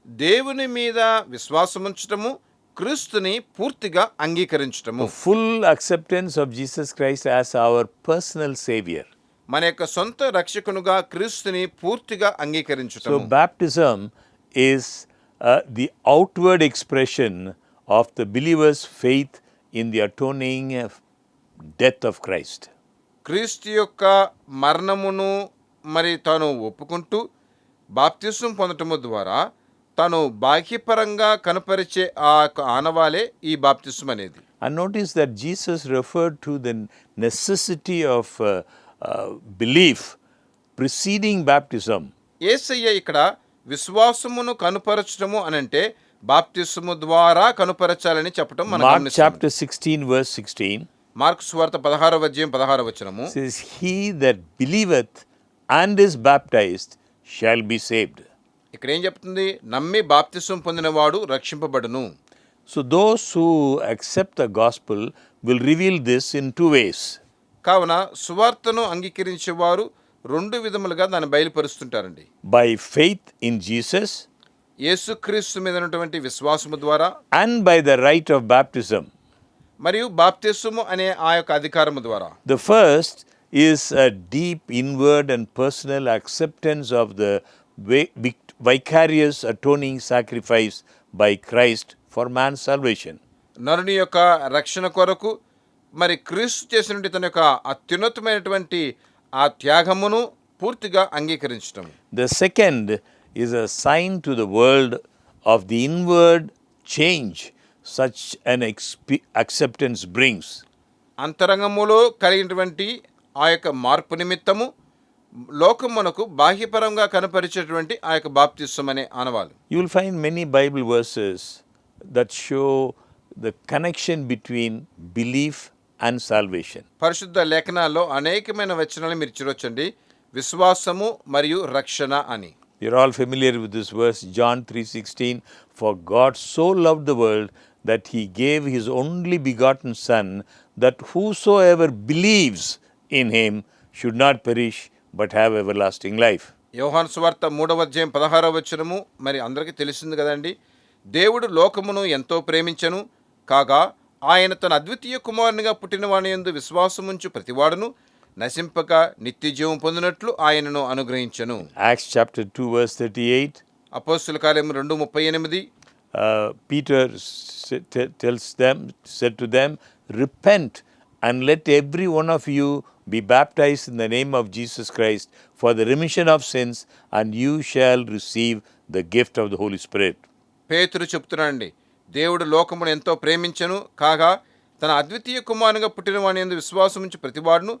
దేవుని మీద విశ్వాసం ఉంచటము, క్రీస్తుని పూర్తిగా అంగీకరించటము. A full acceptance of Jesus Christ as our personal Savior. మన యొక్క సొంత రక్షకునుగా క్రీస్తుని పూర్తిగా So అంగీకరించటము. baptism is the outward expression of the believer's faith in the atoning death of Christ. క్రీస్తు యొక్క మరణమును మరి తాను ఒప్పుకుంటూ బాప్తిసం పొందటము ద్వారా తాను బాహ్యపరంగా కనపరిచే ఆ ఆనవాలే ఈ బాప్తిసం అనేది. And notice that Jesus referred to the necessity of belief preceding baptism. యేసయ్య ఇక్కడ విశ్వాసమును కనుపరచడము అనంటే బాప్తిసము ద్వారా కనుపరచాలని చెప్పడం మనం Mark గమనిస్తాం. chapter 16 verse 16. మార్కు సువార్త 16వ అధ్యాయం 16వ వచనము. says, "He that believeth and is baptized shall be saved." ఇక్కడ ఏం చెప్తుంది? నమ్మి బాప్తిసం పొందినవాడు రక్షింపబడును. So those who accept the gospel will reveal this in two ways. కావున సువార్తను అంగీకరించేవారు రెండు విధములుగా దాన్ని బయలుపరుస్తుంటారండి. By faith in Jesus యేసుక్రీస్తు మీద ఉన్నటువంటి విశ్వాసము ద్వారా, and by the rite of baptism. మరియు బాప్తిసము అనే ఆ యొక్క అధికారము ద్వారా. The first is a deep inward and personal acceptance of the vicarious atoning sacrifice by Christ for man's salvation. నరుని యొక్క రక్షణ కొరకు మరి క్రీస్తు చేసినటువంటి తన యొక్క అత్యున్నతమైనటువంటి ఆ త్యాగమును పూర్తిగా అంగీకరించడం. The second is a sign to the world of the inward change such an acceptance brings. అంతరంగములో కలిగినటువంటి ఆ యొక్క మార్పు నిమిత్తము లోకమునకు బాహ్యపరంగా కనపరిచేటువంటి ఆ యొక్క బాప్తిసం అనే ఆనవాలు. You will find many Bible verses that show the connection between belief and salvation. పరిశుద్ధ లేఖనాల్లో అనేకమైన వచనాలు మీరు చూడొచ్చండి, విశ్వాసము మరియు రక్షణ అని. You're all familiar with this verse, John 3:16, "For God so loved the world that he gave his only begotten Son, that whosoever believes in him should not perish but have everlasting life." యోహాను సువార్త 3వ అధ్యాయం 16వ వచనము మరి అందరికీ తెలిసింది కదండి. దేవుడు లోకమును ఎంతో ప్రేమించెను, కాగా ఆయన తన అద్వితీయ కుమారునిగా పుట్టిన వాని యందు విశ్వాసముంచు ప్రతివాడును నశింపక నిత్య జీవం పొందినట్లు ఆయనను అనుగ్రహించెను. Acts chapter 2 verse 38. అపోస్తుల కార్యము 2:38. Peter said to them, "Repent and let every one of you be baptized in the name of Jesus Christ for the remission of sins, and you shall receive the gift of the Holy Spirit." పేతురు చెప్తున్నాడండి, దేవుడు లోకమును ఎంతో ప్రేమించెను, కాగా తన అద్వితీయ కుమారునిగా పుట్టిన వాని యందు విశ్వాసముంచు ప్రతివాడును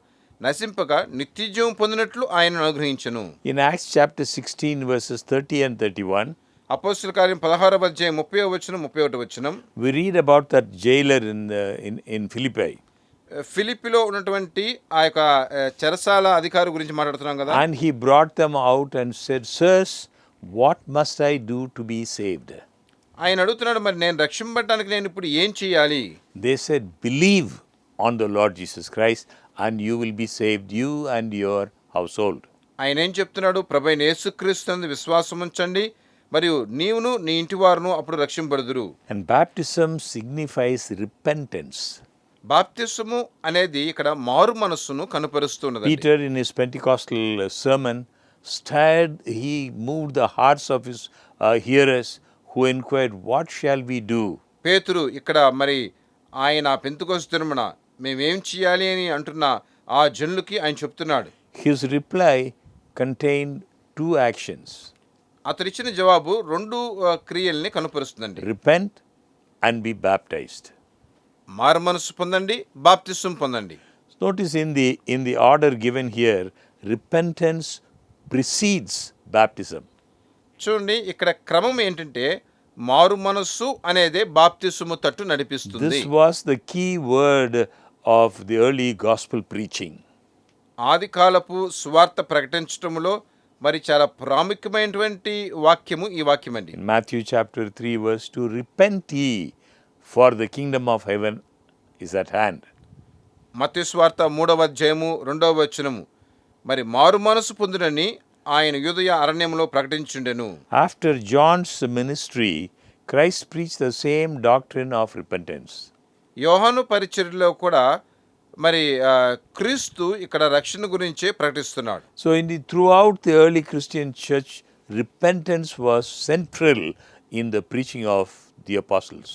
నశింపక నిత్యజీవం పొందినట్లు ఆయనను అనుగ్రహించెను. In Acts chapter 16 verses 30 and 31, అపోస్తుల కార్యం 16వ అధ్యాయం 30వ వచనం 31వ వచనం, we read about that jailer in Philippi. ఫిలిప్పిలో ఉన్నటువంటి ఆ యొక్క చెరసాల అధికారి గురించి మాట్లాడుతున్నాం కదా. And he brought them out and said, "Sirs, what must I do to be saved?" ఆయన అడుగుతున్నాడు, మరి నేను రక్షింపబడడానికి నేను ఇప్పుడు ఏం చేయాలి? They said, "Believe on the Lord Jesus Christ and you will be saved, you and your household." ఆయన ఏం చెప్తున్నాడు? ప్రభువైన యేసుక్రీస్తునందు విశ్వాసం ఉంచండి, మరియు నీవును నీ ఇంటి వారును అప్పుడు రక్షింపబడుదురు. And baptism signifies repentance. బాప్తిసము అనేది ఇక్కడ మారు మనస్సును కనుపరుస్తున్నది. Peter in his Pentecostal sermon he moved the hearts of his hearers who inquired, "What shall we do?" పేతురు ఇక్కడ మరి ఆయన పెంతెకోస్తు దినమున మేమేం చేయాలి అని అంటున్న ఆ జనులకి ఆయన చెప్తున్నాడు. His reply contained two actions. అతనిచ్చిన జవాబు రెండు క్రియల్ని కనుపరుస్తుందండి. Repent and be baptized. మారు మనస్సు పొందండి, బాప్తిసం పొందండి. Notice in the order given here, repentance precedes baptism. చూడండి, ఇక్కడ క్రమం ఏంటంటే మారు మనస్సు అనేదే బాప్తిసము తట్టు నడిపిస్తుంది. This was the key word of the early gospel preaching. ఆది కాలపు సువార్త ప్రకటించటములో మరి చాలా ప్రాముఖ్యమైనటువంటి వాక్యము ఈ వాక్యం అండి. In Matthew chapter 3 verse 2, "Repent ye, for the kingdom of heaven is at hand." మత్తయి సువార్త 3వ అధ్యాయము 2వ వచనము, మరి మారు మనసు పొందునని ఆయన యూదయ అరణ్యములో ప్రకటించుండెను. After John's ministry, Christ preached the same doctrine of repentance. యోహాను పరిచర్యలో కూడా మరి క్రీస్తు ఇక్కడ రక్షణ గురించే ప్రకటిస్తున్నాడు. So throughout the early Christian church, repentance was central in the preaching of the apostles.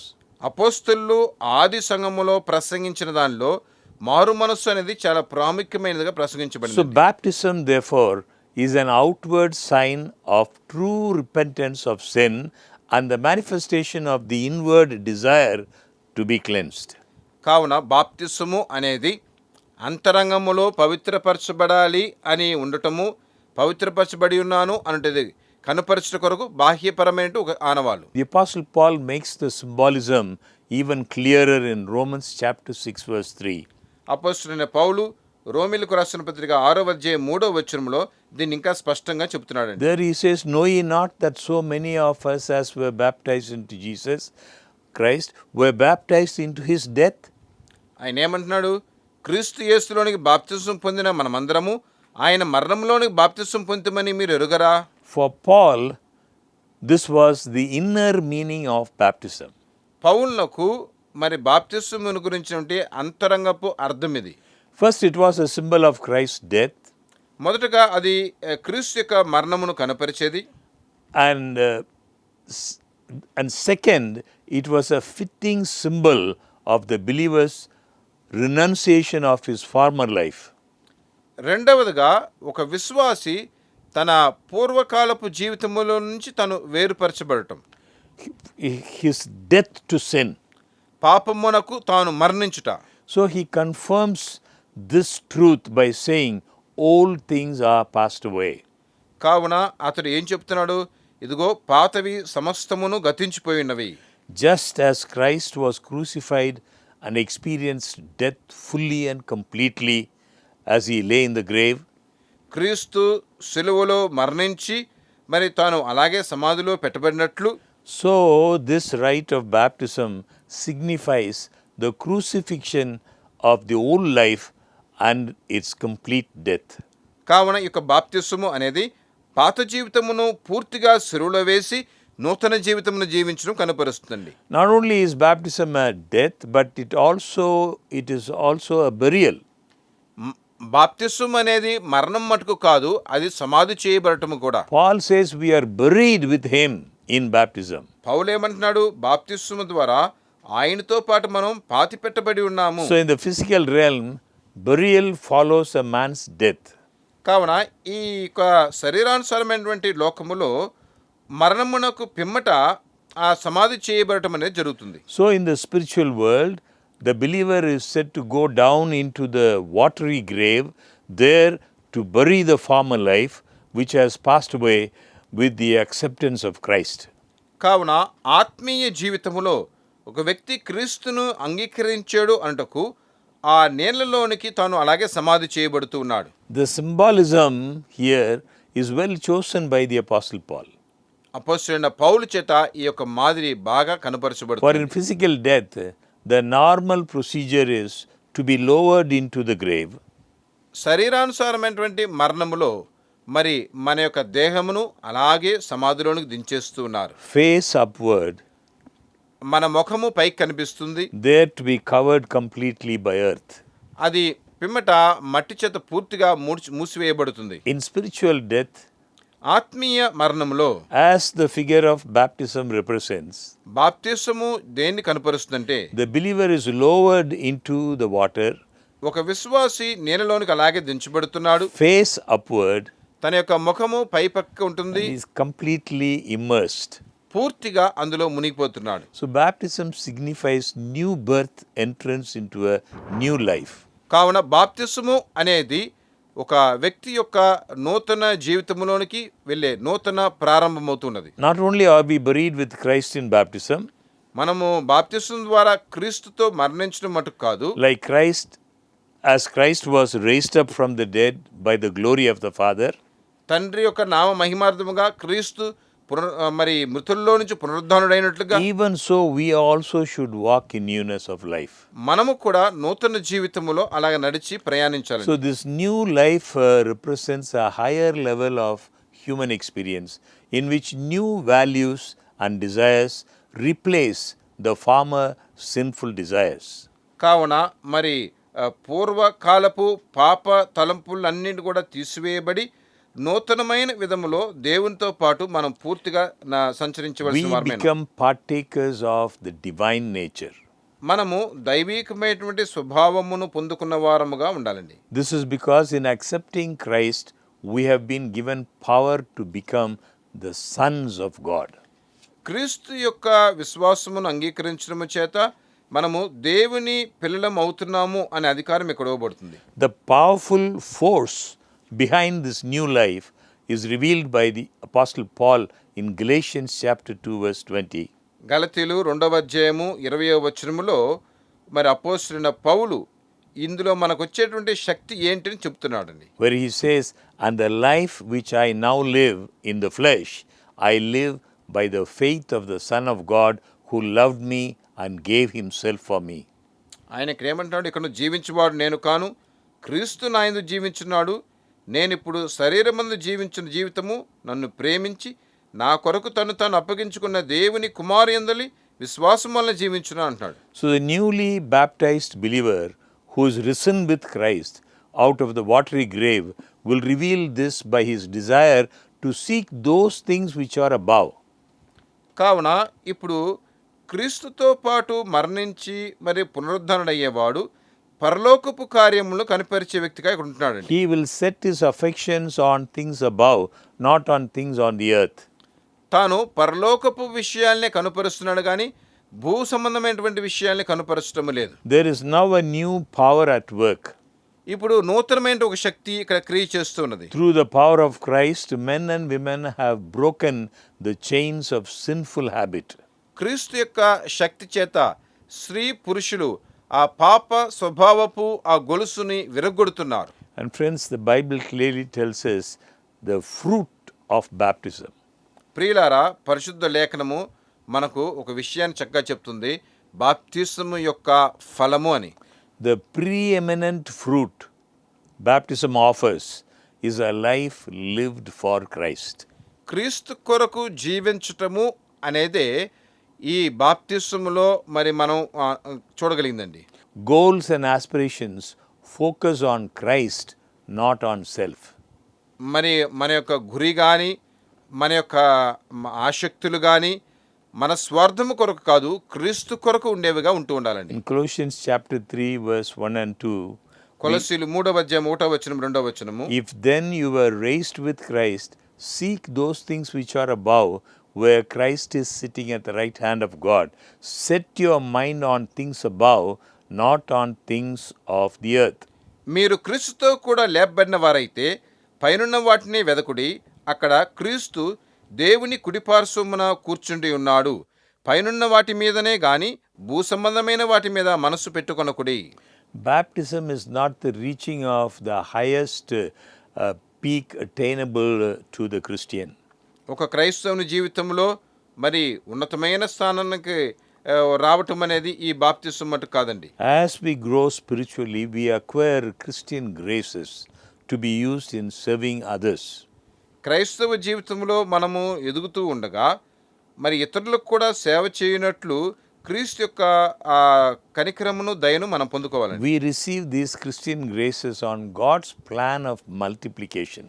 అపోస్తలులు ఆది సంఘములో ప్రసంగించిన దానిలో మారు మనస్సు అనేది చాలా ప్రాముఖ్యమైనదిగా ప్రసంగించబడింది. So baptism therefore is an outward sign of true repentance of sin and the manifestation of the inward desire to be cleansed. కావున బాప్తిసము అనేది అంతరంగములో పవిత్రపరచబడాలి అని ఉండటము, పవిత్రపరచబడి ఉన్నాను అంటే కనుపరచట కొరకు బాహ్యపరమైన ఒక ఆనవాలు. The Apostle Paul makes the symbolism even clearer in Romans chapter 6 verse 3. అపోస్తలుడైన పౌలు రోమీయులకు రాసిన పత్రిక 6వ అధ్యాయం 3వ వచనంలో దీన్ని ఇంకా స్పష్టంగా చెప్తున్నాడండి. There he says, "Know ye not that so many of us as were baptized into Jesus Christ were baptized into his death?" ఆయన ఏమంటున్నాడు? క్రీస్తు యేసులోనికి బాప్తిసం పొందిన మనమందరము ఆయన మరణంలోనికి బాప్తిసం పొందుతామని మీరు ఎరుగరా? For Paul, this was the inner meaning of baptism. పౌలునకు మరి బాప్తిసమును గురించినటువంటి అంతరంగపు అర్థం ఇది. First, it was a symbol of Christ's death, మొదటగా అది క్రీస్తు యొక్క మరణమును కనపరిచేది. and second, it was a fitting symbol of the believer's renunciation of his former life. రెండవదిగా ఒక విశ్వాసి తన పూర్వకాలపు జీవితములో నుంచి తను వేరుపరచబడటం, His death to sin. పాపమునకు తాను మరణించుట. So he confirms this truth by saying, "Old things are passed away." కావున అతడు ఏం చెప్తున్నాడు? ఇదిగో పాతవి సమస్తమును గతించిపోయినవి. Just as Christ was crucified and experienced death fully and completely as he lay in the grave, క్రీస్తు సిలువలో మరణించి మరి తాను అలాగే సమాధిలో పెట్టబడినట్లు, so this rite of baptism signifies the crucifixion of the old life and its complete death. కావున ఈ యొక్క బాప్తిసము అనేది పాత జీవితమును పూర్తిగా సిలువలో వేసి నూతన జీవితమును జీవించడం కనపరుస్తుందండి. Not only is baptism a death, but it is also a burial. బాప్తిసం అనేది మరణం మటుకు కాదు, అది సమాధి చేయబడటము కూడా. Paul says we are buried with him in baptism. పౌలు ఏమంటున్నాడు? బాప్తిసము ద్వారా ఆయనతో పాటు మనం పాతి పెట్టబడి ఉన్నాము. So in the physical realm, burial follows a man's death. కావున ఈ యొక్క శరీరానుసారమైనటువంటి లోకములో మరణమునకు పిమ్మట ఆ సమాధి చేయబడటం అనేది జరుగుతుంది. So in the spiritual world, the believer is said to go down into the watery grave, there to bury the former life which has passed away with the acceptance of Christ. కావున ఆత్మీయ జీవితములో ఒక వ్యక్తి క్రీస్తును అంగీకరించాడు అంటకు ఆ నీళ్లలోనికి తాను అలాగే సమాధి చేయబడుతూ ఉన్నాడు. The symbolism here is well chosen by the Apostle Paul. అపోస్తలుడైన పౌలు చేత ఈ యొక్క మాదిరి బాగా For in కనపరచబడుతుంది. physical death, the normal procedure is to be lowered into the grave, శరీరానుసారమైనటువంటి మరణములో మరి మన యొక్క దేహమును అలాగే సమాధిలోనికి దించేస్తూ ఉన్నారు. face upward, మన ముఖము పైకి కనిపిస్తుంది, there to be covered completely by earth. అది పిమ్మట మట్టి చేత పూర్తిగా మూసివేయబడుతుంది. In spiritual death, ఆత్మీయ మరణములో as the figure of baptism represents, బాప్తిసము దేన్ని కనపరుస్తుందంటే the believer is lowered into the water, ఒక విశ్వాసి నీళ్ళలోనికి అలాగే దించబడుతున్నాడు, face upward, తన యొక్క ముఖము పై పక్క ఉంటుంది, and is completely immersed. పూర్తిగా అందులో మునిగిపోతున్నాడు. So baptism signifies new birth, entrance into a new life. కావున బాప్తిసము అనేది ఒక వ్యక్తి యొక్క నూతన జీవితంలోనికి వెళ్ళే నూతన ప్రారంభమవుతున్నది. Not only are we buried with Christ in baptism, మనము బాప్తిసం ద్వారా క్రీస్తుతో మరణించడం మటుకు కాదు, like as Christ was raised up from the dead by the glory of the Father, తండ్రి యొక్క నామ మహిమార్థముగా క్రీస్తు మరి మృతుల్లో నుంచి పునరుద్ధానుడైనట్లుగా even so we also should walk in newness of life. మనము కూడా నూతన జీవితములో అలాగ నడిచి ప్రయాణించాలి. So this new life represents a higher level of human experience in which new values and desires replace the former sinful desires. కావున మరి పూర్వకాలపు పాప తలంపులన్నింటి కూడా తీసివేయబడి నూతనమైన విధములో దేవునితో పాటు మనం పూర్తిగా సంచరించవలసిన We వారమే. become partakers of the divine nature. మనము దైవీకమైనటువంటి స్వభావమును పొందుకున్న వారముగా ఉండాలండి. This is because in accepting Christ, we have been given power to become the sons of God. క్రీస్తు యొక్క విశ్వాసమును అంగీకరించడము చేత మనము దేవుని పిల్లలం అవుతున్నాము అనే అధికారం ఇక్కడ ఇవ్వబడుతుంది. The powerful force behind this new life is revealed by the Apostle Paul in Galatians chapter 2 verse 20. గలతీలు 2వ అధ్యాయము 20వ వచనములో మరి అపోస్తలుడైన పౌలు ఇందులో మనకు వచ్చేటువంటి శక్తి ఏంటని చెప్తున్నాడండి. where he says, "And the life which I now live in the flesh, I live by the faith of the Son of God who loved me and gave himself for me." ఆయన ఇక్కడ ఏమంటున్నాడు, ఇక్కడ జీవించువాడు నేను కాను, క్రీస్తు నా యందు జీవించున్నాడు. నేనిప్పుడు శరీరమందు జీవించిన జీవితము నన్ను ప్రేమించి నా కొరకు తను తాను అప్పగించుకున్న దేవుని కుమారు యందలి విశ్వాసం వల్ల జీవించున్నా అంటున్నాడు. So the newly baptized believer who is risen with Christ out of the watery grave will reveal this by his desire to seek those things which are above. కావున ఇప్పుడు క్రీస్తుతో పాటు మరణించి మరి పునరుద్ధరణయ్యేవాడు పరలోకపు కార్యములను కనిపరిచే వ్యక్తిగా ఇక్కడ ఉంటున్నాడండి. He will set his affections on things above, not on things on the earth. తాను పరలోకపు విషయాల్ని కనుపరుస్తున్నాడు కానీ భూ సంబంధమైనటువంటి విషయాల్ని కనుపరచడం లేదు. There is now a new power at work. ఇప్పుడు నూతనమైన ఒక శక్తి ఇక్కడ క్రియ చేస్తున్నది. Through the power of Christ, men and women have broken the chains of sinful habit. క్రీస్తు యొక్క శక్తి చేత స్త్రీ పురుషులు ఆ పాప స్వభావపు ఆ గొలుసుని విరగొడుతున్నారు. And friends, the Bible clearly tells us the fruit of baptism. ప్రియులారా, పరిశుద్ధ లేఖనము మనకు ఒక విషయాన్ని చక్కగా చెప్తుంది, బాప్తిస్మము యొక్క ఫలము అని. The preeminent fruit baptism offers is a life lived for Christ. క్రీస్తు కొరకు జీవించటము అనేదే ఈ బాప్తిస్మములో మరి మనం చూడగలిగిందండి. Goals and aspirations focus on Christ, not on self. మరి మన యొక్క గురి కానీ మన యొక్క ఆసక్తులు కానీ మన స్వార్థము కొరకు కాదు, క్రీస్తు కొరకు ఉండేవిగా ఉంటూ ఉండాలండి. In Colossians chapter 3 verse 1 and 2, కొలస్సీలు 3వ అధ్యాయం 1వ వచనం 2వ వచనము, if then you were raised with Christ, seek those things which are above, where Christ is sitting at the right hand of God. Set your mind on things above, not on things of the earth. మీరు క్రీస్తుతో కూడా లేపబడిన వారైతే పైనున్న వాటిని వెదకుడి, అక్కడ క్రీస్తు దేవుని కుడిపార్శ్వమున కూర్చుండి ఉన్నాడు. పైనున్న వాటి మీదనే గాని భూ సంబంధమైన వాటి మీద మనస్సు పెట్టుకొనకుడి. Baptism is not the reaching of the highest peak attainable to the Christian. ఒక క్రైస్తవుని జీవితంలో మరి ఉన్నతమైన స్థానానికి రావటం అనేది ఈ బాప్తిసం మటు కాదండి. As we grow spiritually, we acquire Christian graces to be used in serving others. క్రైస్తవ జీవితంలో మనము ఎదుగుతూ ఉండగా మరి ఇతరులకు కూడా సేవ చేయనట్లు క్రీస్తు యొక్క ఆ కనికరమును దయను మనం పొందుకోవాలండి. We receive these Christian graces on God's plan of multiplication.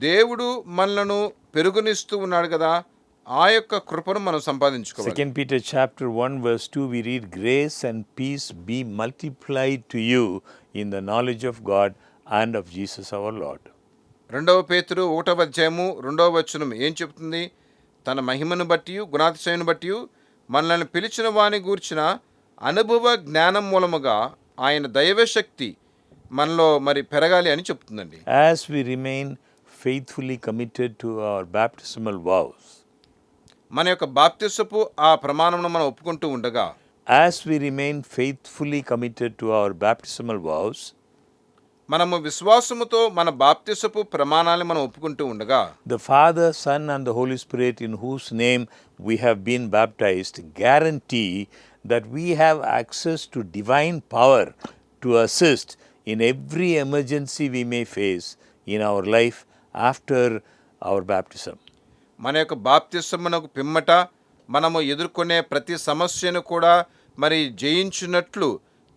దేవుడు మనలను పెరుగునిస్తూ ఉన్నాడు కదా, ఆ యొక్క కృపను మనం సంపాదించుకోవాలి. 2 Peter chapter 1 verse 2 we read, "Grace and peace be multiplied to you in the knowledge of God and of Jesus our Lord." 2వ పేతురు 1వ అధ్యాయము 2వ వచనం ఏం చెప్తుంది? తన మహిమను బట్టి గుణాతిశయను బట్టి మనల్ని పిలిచిన వాని గూర్చిన అనుభవ జ్ఞానం మూలముగా ఆయన దైవశక్తి మనలో మరి పెరగాలి అని చెప్తుందండి. As we remain faithfully committed to our baptismal vows, మన యొక్క బాప్తిసపు ఆ ప్రమాణమును మనం ఒప్పుకుంటూ ఉండగా, as we remain faithfully committed to our baptismal vows, మనము విశ్వాసముతో మన బాప్తిసపు ప్రమాణాలను మనం ఒప్పుకుంటూ ఉండగా, the Father, Son and the Holy Spirit in whose name we have been baptized guarantee that we have access to divine power to assist in every emergency we may face in our life after our baptism. మన యొక్క బాప్తిసమునకు పిమ్మట మనము ఎదుర్కొనే ప్రతి సమస్యను కూడా మరి జయించినట్లు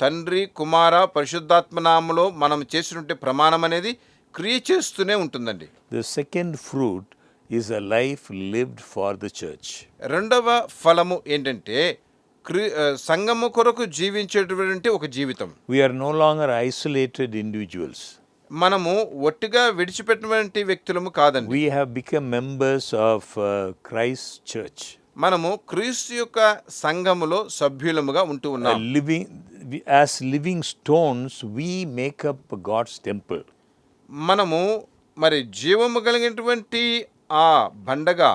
తండ్రి కుమార పరిశుద్ధాత్మ నామములో మనం చేసినట్టు ప్రమాణం అనేది క్రియ చేస్తూనే ఉంటుందండి. The second fruit is a life lived for the church. రెండవ ఫలము ఏంటంటే సంఘము కొరకు జీవించేటువంటి ఒక జీవితం. We are no longer isolated individuals. మనము ఒట్టిగా విడిచిపెట్టినటువంటి వ్యక్తులము కాదండి. We have become members of Christ's church. మనము క్రీస్తు యొక్క సంఘములో సభ్యులముగా ఉంటూ ఉన్నాం. As living stones, we make up God's temple. మనము మరి జీవము కలిగినటువంటి ఆ బండగా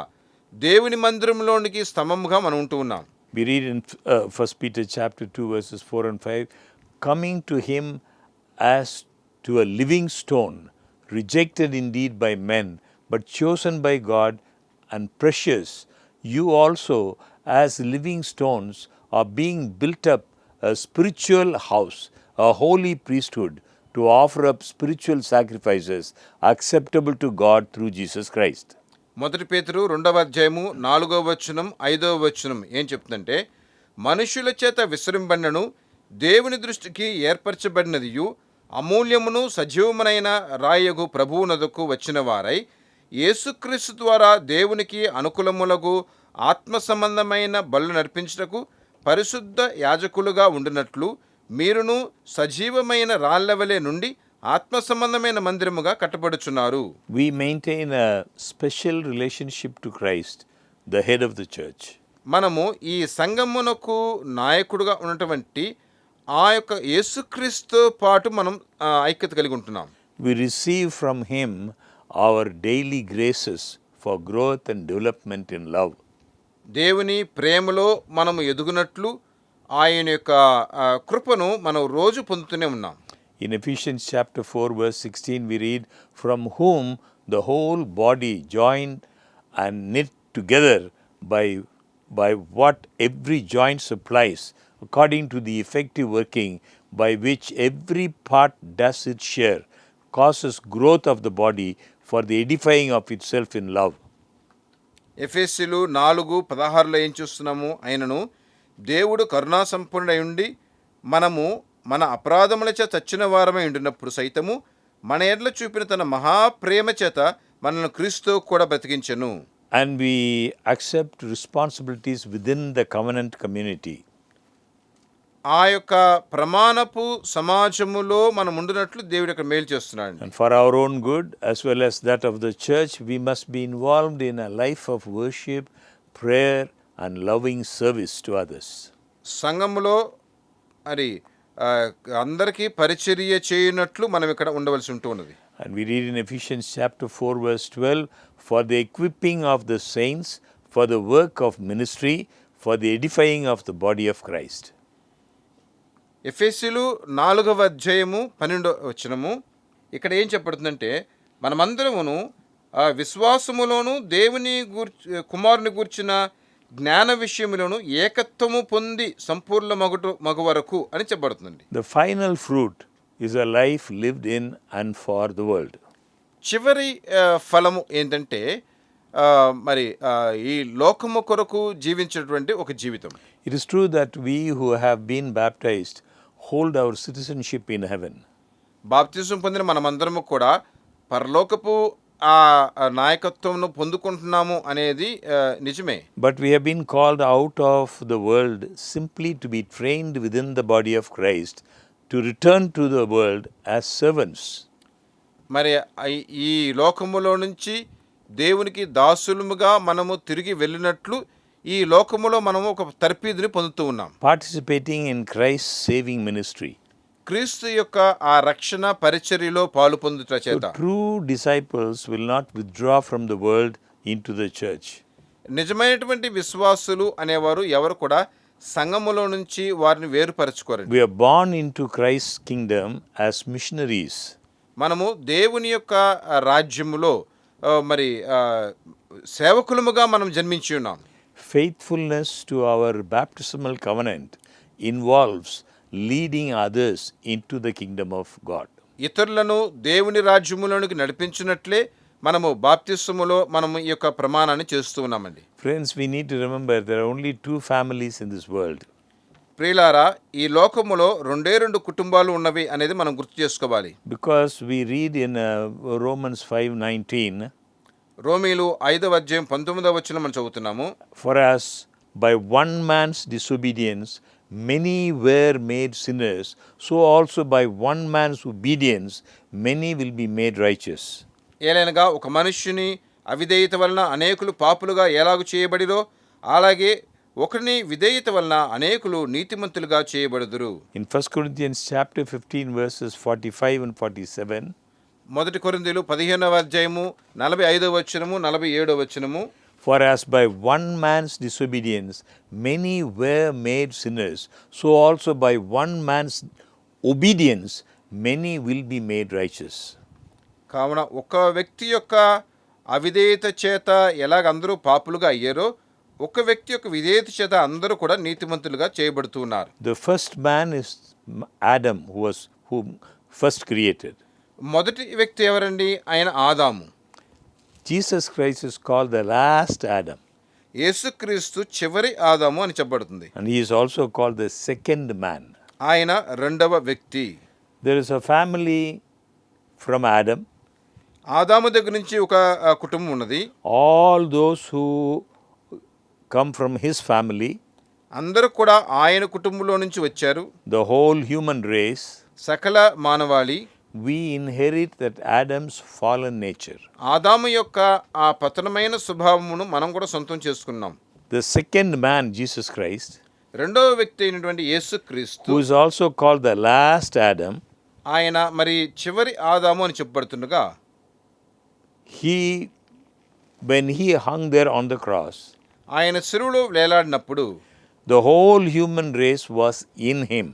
దేవుని మందిరంలోనికి స్తంభముగా మనం ఉంటూ ఉన్నాం. We read in 1 Peter chapter 2 verses 4 and 5, coming to him as to a living stone, rejected indeed by men, but chosen by God and precious, you also, as living stones, are being built up a spiritual house, a holy priesthood, to offer up spiritual sacrifices acceptable to God through Jesus Christ. మొదటి పేతురు 2వ అధ్యాయము 4వ వచనం 5వ వచనం ఏం చెప్తుందంటే, మనుషుల చేత విసరింబడినను దేవుని దృష్టికి ఏర్పరచబడినదియు అమూల్యమును సజీవమునైన రాయగు ప్రభువునదకు వచ్చిన వారై యేసుక్రీస్తు ద్వారా దేవునికి అనుకూలములకు ఆత్మ సంబంధమైన బలులు నర్పించుటకు పరిశుద్ధ యాజకులుగా ఉండునట్లు మీరును సజీవమైన రాళ్లవలే నుండి ఆత్మ సంబంధమైన మందిరముగా కట్టబడుచున్నారు. We maintain a special relationship to Christ, the head of the church. మనము ఈ సంఘమునకు నాయకుడుగా ఉన్నటువంటి ఆ యొక్క యేసుక్రీస్తు పాటు మనం ఐక్యత కలిగి ఉంటున్నాం. We receive from him our daily graces for growth and development in love. దేవుని ప్రేమలో మనము ఎదుగునట్లు ఆయన యొక్క కృపను మనం రోజు పొందుతూనే ఉన్నాం. In Ephesians chapter 4 verse 16 we read, from whom the whole body joined and knit together by what every joint supplies, according to the effective working by which every part does its share, causes growth of the body for the edifying of itself in love. ఎఫెసీలు 4:16 ఏం చూస్తున్నాము? ఆయనను దేవుడు కరుణా సంపన్నుడై ఉండి మనము మన అపరాధములచే చచ్చిన వారమై ఉండినప్పుడు సైతము మన ఎడల చూపిన తన మహాప్రేమ చేత మనల్ని క్రీస్తు కూడా బ్రతికించెను. And we accept responsibilities within the covenant community. ఆ యొక్క ప్రమాణపు సమాజములో మనం ఉండినట్లు దేవుడు ఇక్కడ మేలు చేస్తున్నాడు. And for our own good as well as that of the church, we must be involved in a life of worship, prayer and loving service to others. సంఘములో మరి అందరికీ పరిచర్య చేయనట్లు మనం ఇక్కడ ఉండవలసి ఉంటున్నది. And we read in Ephesians chapter 4 verse 12, for the equipping of the saints, for the work of ministry, for the edifying of the body of Christ. ఎఫెసీలు 4వ అధ్యాయము 12వ వచనము ఇక్కడ ఏం చెప్పబడుతుందంటే, మనమందరమును విశ్వాసములోను దేవుని కుమారుని గూర్చిన జ్ఞాన విషయములోను ఏకత్వము పొంది సంపూర్ణ మగు వరకు అని చెప్పబడుతుందండి. The final fruit is a life lived in and for the world. చివరి ఫలము ఏంటంటే మరి ఈ లోకము కొరకు జీవించేటువంటి ఒక జీవితం. It is true that we who have been baptized hold our citizenship in heaven. బాప్తిజం పొందిన మనమందరము కూడా పరలోకపు ఆ నాయకత్వంను పొందుకుంటున్నాము అనేది నిజమే. But we have been called out of the world simply to be trained within the body of Christ to return to the world as servants. మరి ఈ లోకములో నుంచి దేవునికి దాసులముగా మనము తిరిగి వెళ్ళినట్లు ఈ లోకములో మనము ఒక తర్పీదుని పొందుతూ ఉన్నాం. Participating in Christ's saving ministry. క్రీస్తు యొక్క ఆ రక్షణ పరిచర్యలో పాలు పొందుట చేత True disciples will not withdraw from the world into the church. నిజమైనటువంటి విశ్వాసులు అనేవారు ఎవరు కూడా సంఘములో నుంచి వారిని వేరుపరచుకోరు. We are born into Christ's kingdom as missionaries. మనము దేవుని యొక్క రాజ్యములో మరి సేవకులముగా మనం జన్మించి ఉన్నాం. Faithfulness to our baptismal covenant involves leading others into the kingdom of God. ఇతరులను దేవుని రాజ్యములోనికి నడిపించినట్లే మనము బాప్తిస్మములో మనము ఈ యొక్క ప్రమాణాన్ని చేస్తూ ఉన్నామండి. Friends, we need to remember there are only two families in this world. ప్రియులారా, ఈ లోకములో రెండు కుటుంబాలు ఉన్నవి అనేది మనం గుర్తు చేసుకోవాలి. Because we read in Romans 5:19, రోమీలు 5వ అధ్యాయం 19వ వచనం మనం చదువుతున్నాము. for as by one man's disobedience many were made sinners, so also by one man's obedience many will be made righteous. ఏలైనగా ఒక మనుష్యుని అవిధేయత వలన అనేకులు పాపులుగా ఎలాగు చేయబడిరో అలాగే ఒకరిని విధేయత వలన అనేకులు నీతిమంతులుగా చేయబడుదురు. In 1 Corinthians chapter 15 verses 45 and 47, మొదటి కొరింథీయులు 15వ అధ్యాయము 45వ వచనము 47వ వచనము, for as by one man's disobedience many were made sinners, so also by one man's obedience, many will be made righteous. కావున ఒక వ్యక్తి యొక్క అవిధేయత చేత ఎలాగ అందరూ పాపులుగా అయ్యారో ఒక వ్యక్తి యొక్క విధేయత చేత అందరూ కూడా నీతిమంతులుగా చేయబడుతూ ఉన్నారు. The first man is Adam, who first created. మొదటి వ్యక్తి ఎవరండి? ఆయన ఆదాము. Jesus Christ is called the last Adam. యేసుక్రీస్తు చివరి ఆదాము అని చెప్పబడుతుంది. And he is also called the second man. ఆయన రెండవ వ్యక్తి. There is a family from Adam. ఆదాము దగ్గర నుంచి ఒక కుటుంబం ఉన్నది. All those who come from his family, అందరూ కూడా ఆయన కుటుంబంలో నుంచి వచ్చారు. the whole human race, సకల మానవాళి, we inherit that Adam's fallen nature. ఆదాము యొక్క ఆ పతనమైన స్వభావమును మనం కూడా సొంతం చేసుకున్నాం. The second man, Jesus Christ, రెండవ వ్యక్తి అయినటువంటి యేసుక్రీస్తు, who is also called the last Adam, ఆయన మరి చివరి ఆదాము అని చెప్పబడుతుండగా, when he hung there on the cross, ఆయన శిలువలో వేలాడినప్పుడు the whole human race was in him.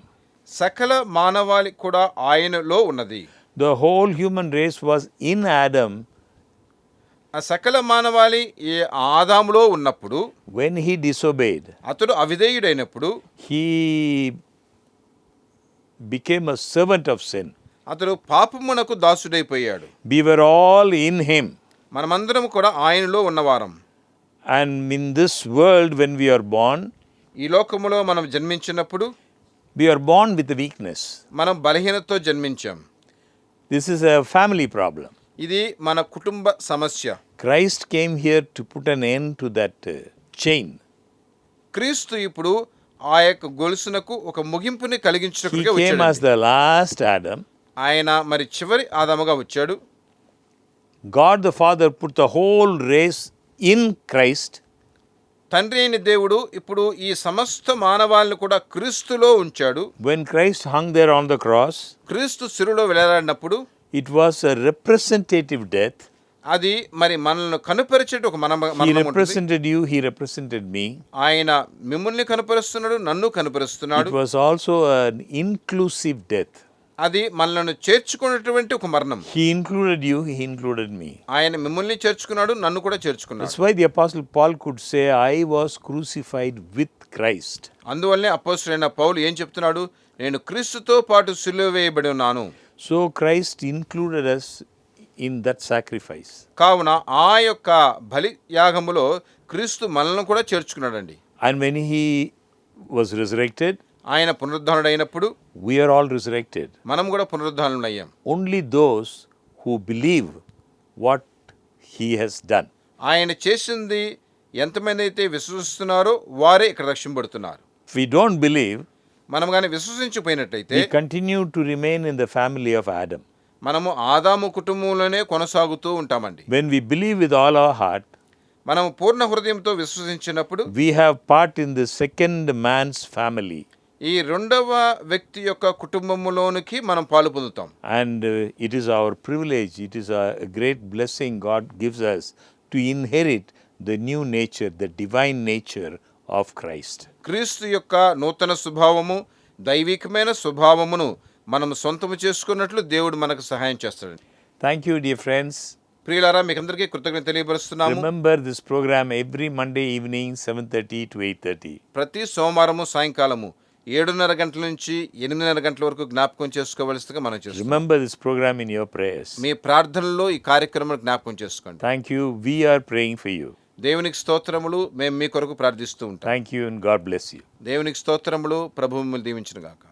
సకల మానవాళి కూడా ఆయనలో ఉన్నది. The whole human race was in Adam. ఆ సకల మానవాళి ఈ ఆదాములో ఉన్నప్పుడు, When he disobeyed, అతడు అవిధేయుడైనప్పుడు, he became a servant of sin. అతడు పాపమునకు దాసుడైపోయాడు. We were all in him. మనమందరం కూడా ఆయనలో ఉన్నవారం. And in this world, when we are born, ఈ లోకములో మనం జన్మించినప్పుడు we are born with a weakness. మనం బలహీనతతో జన్మించాం. This is a family problem. ఇది మన కుటుంబ సమస్య. Christ came here to put an end to that chain. క్రీస్తు ఇప్పుడు ఆ యొక్క గొలుసునకు ఒక ముగింపుని He కలిగించుటకు came as వచ్చాడు. the last Adam. ఆయన మరి చివరి ఆదాముగా వచ్చాడు. God the Father put the whole race in Christ. తండ్రి అయిన దేవుడు ఇప్పుడు ఈ సమస్త మానవాళిని కూడా క్రీస్తులో ఉంచాడు. When Christ hung there on the cross, క్రీస్తు శిలువలో వేలాడినప్పుడు it was a representative death. అది మరి మనల్ని కనుపరిచేట ఒక He మరణం ఉంటుంది. represented you, he represented me. ఆయన మిమ్మల్ని కనుపరుస్తున్నాడు, నన్ను కనుపరుస్తున్నాడు. It was also an inclusive death. అది మనల్ని చేర్చుకున్నటువంటి ఒక మరణం. He included you, he included me. ఆయన మిమ్మల్ని చేర్చుకున్నాడు, నన్ను కూడా చేర్చుకున్నాడు. That's why the Apostle Paul could say, I was crucified with Christ. అందువల్లనే అపోస్తలుడైన పౌలు ఏం చెప్తున్నాడు? నేను క్రీస్తుతో పాటు సిలువ వేయబడి ఉన్నాను. So Christ included us in that sacrifice. కావున ఆ యొక్క బలి యాగములో క్రీస్తు మనల్ని కూడా చేర్చుకున్నాడండి. And when he was resurrected, ఆయన పునరుద్ధరణుడైనప్పుడు we are all resurrected. మనం కూడా పునరుద్ధరణులయ్యాం. Only those who believe what he has done. ఆయన చేసింది ఎంతమంది అయితే విశ్వసిస్తున్నారో వారే ఇక్కడ రక్షింపబడుతున్నారు. If we don't believe, మనం కానీ విశ్వసించిపోయినట్లయితే we continue to remain in the family of Adam. మనము ఆదాము కుటుంబంలోనే కొనసాగుతూ ఉంటామండి. When we believe with all our heart, మనము పూర్ణ హృదయంతో విశ్వసించినప్పుడు we have part in the second man's family. ఈ రెండవ వ్యక్తి యొక్క కుటుంబములోనికి మనం పాలు పొందుతాం. And it is our privilege, it is a great blessing God gives us to inherit the new nature, the divine nature of Christ. క్రీస్తు యొక్క నూతన స్వభావము, దైవికమైన స్వభావమును మనం సొంతము చేసుకున్నట్లు దేవుడు మనకు సహాయం చేస్తాడు. Thank you, dear friends. ప్రియులారా, మీకు అందరికీ కృతజ్ఞత తెలియపరుస్తున్నాము. Remember this program every Monday evening 7:30 to 8:30. ప్రతి సోమవారము సాయంకాలము 7:30 గంటల నుంచి 8:30 గంటల వరకు జ్ఞాపకం చేసుకోవలసిందిగా మనం చేస్తాం. Remember this program in your prayers. మీ ప్రార్థనలో ఈ కార్యక్రమం జ్ఞాపకం చేసుకోండి. Thank you. We are praying for you. దేవునికి స్తోత్రములు. మేము మీ కొరకు ప్రార్థిస్తూ ఉంటాం. Thank you and God bless you. దేవునికి స్తోత్రములు. ప్రభువు మిమ్మల్ని దీవించును గాక.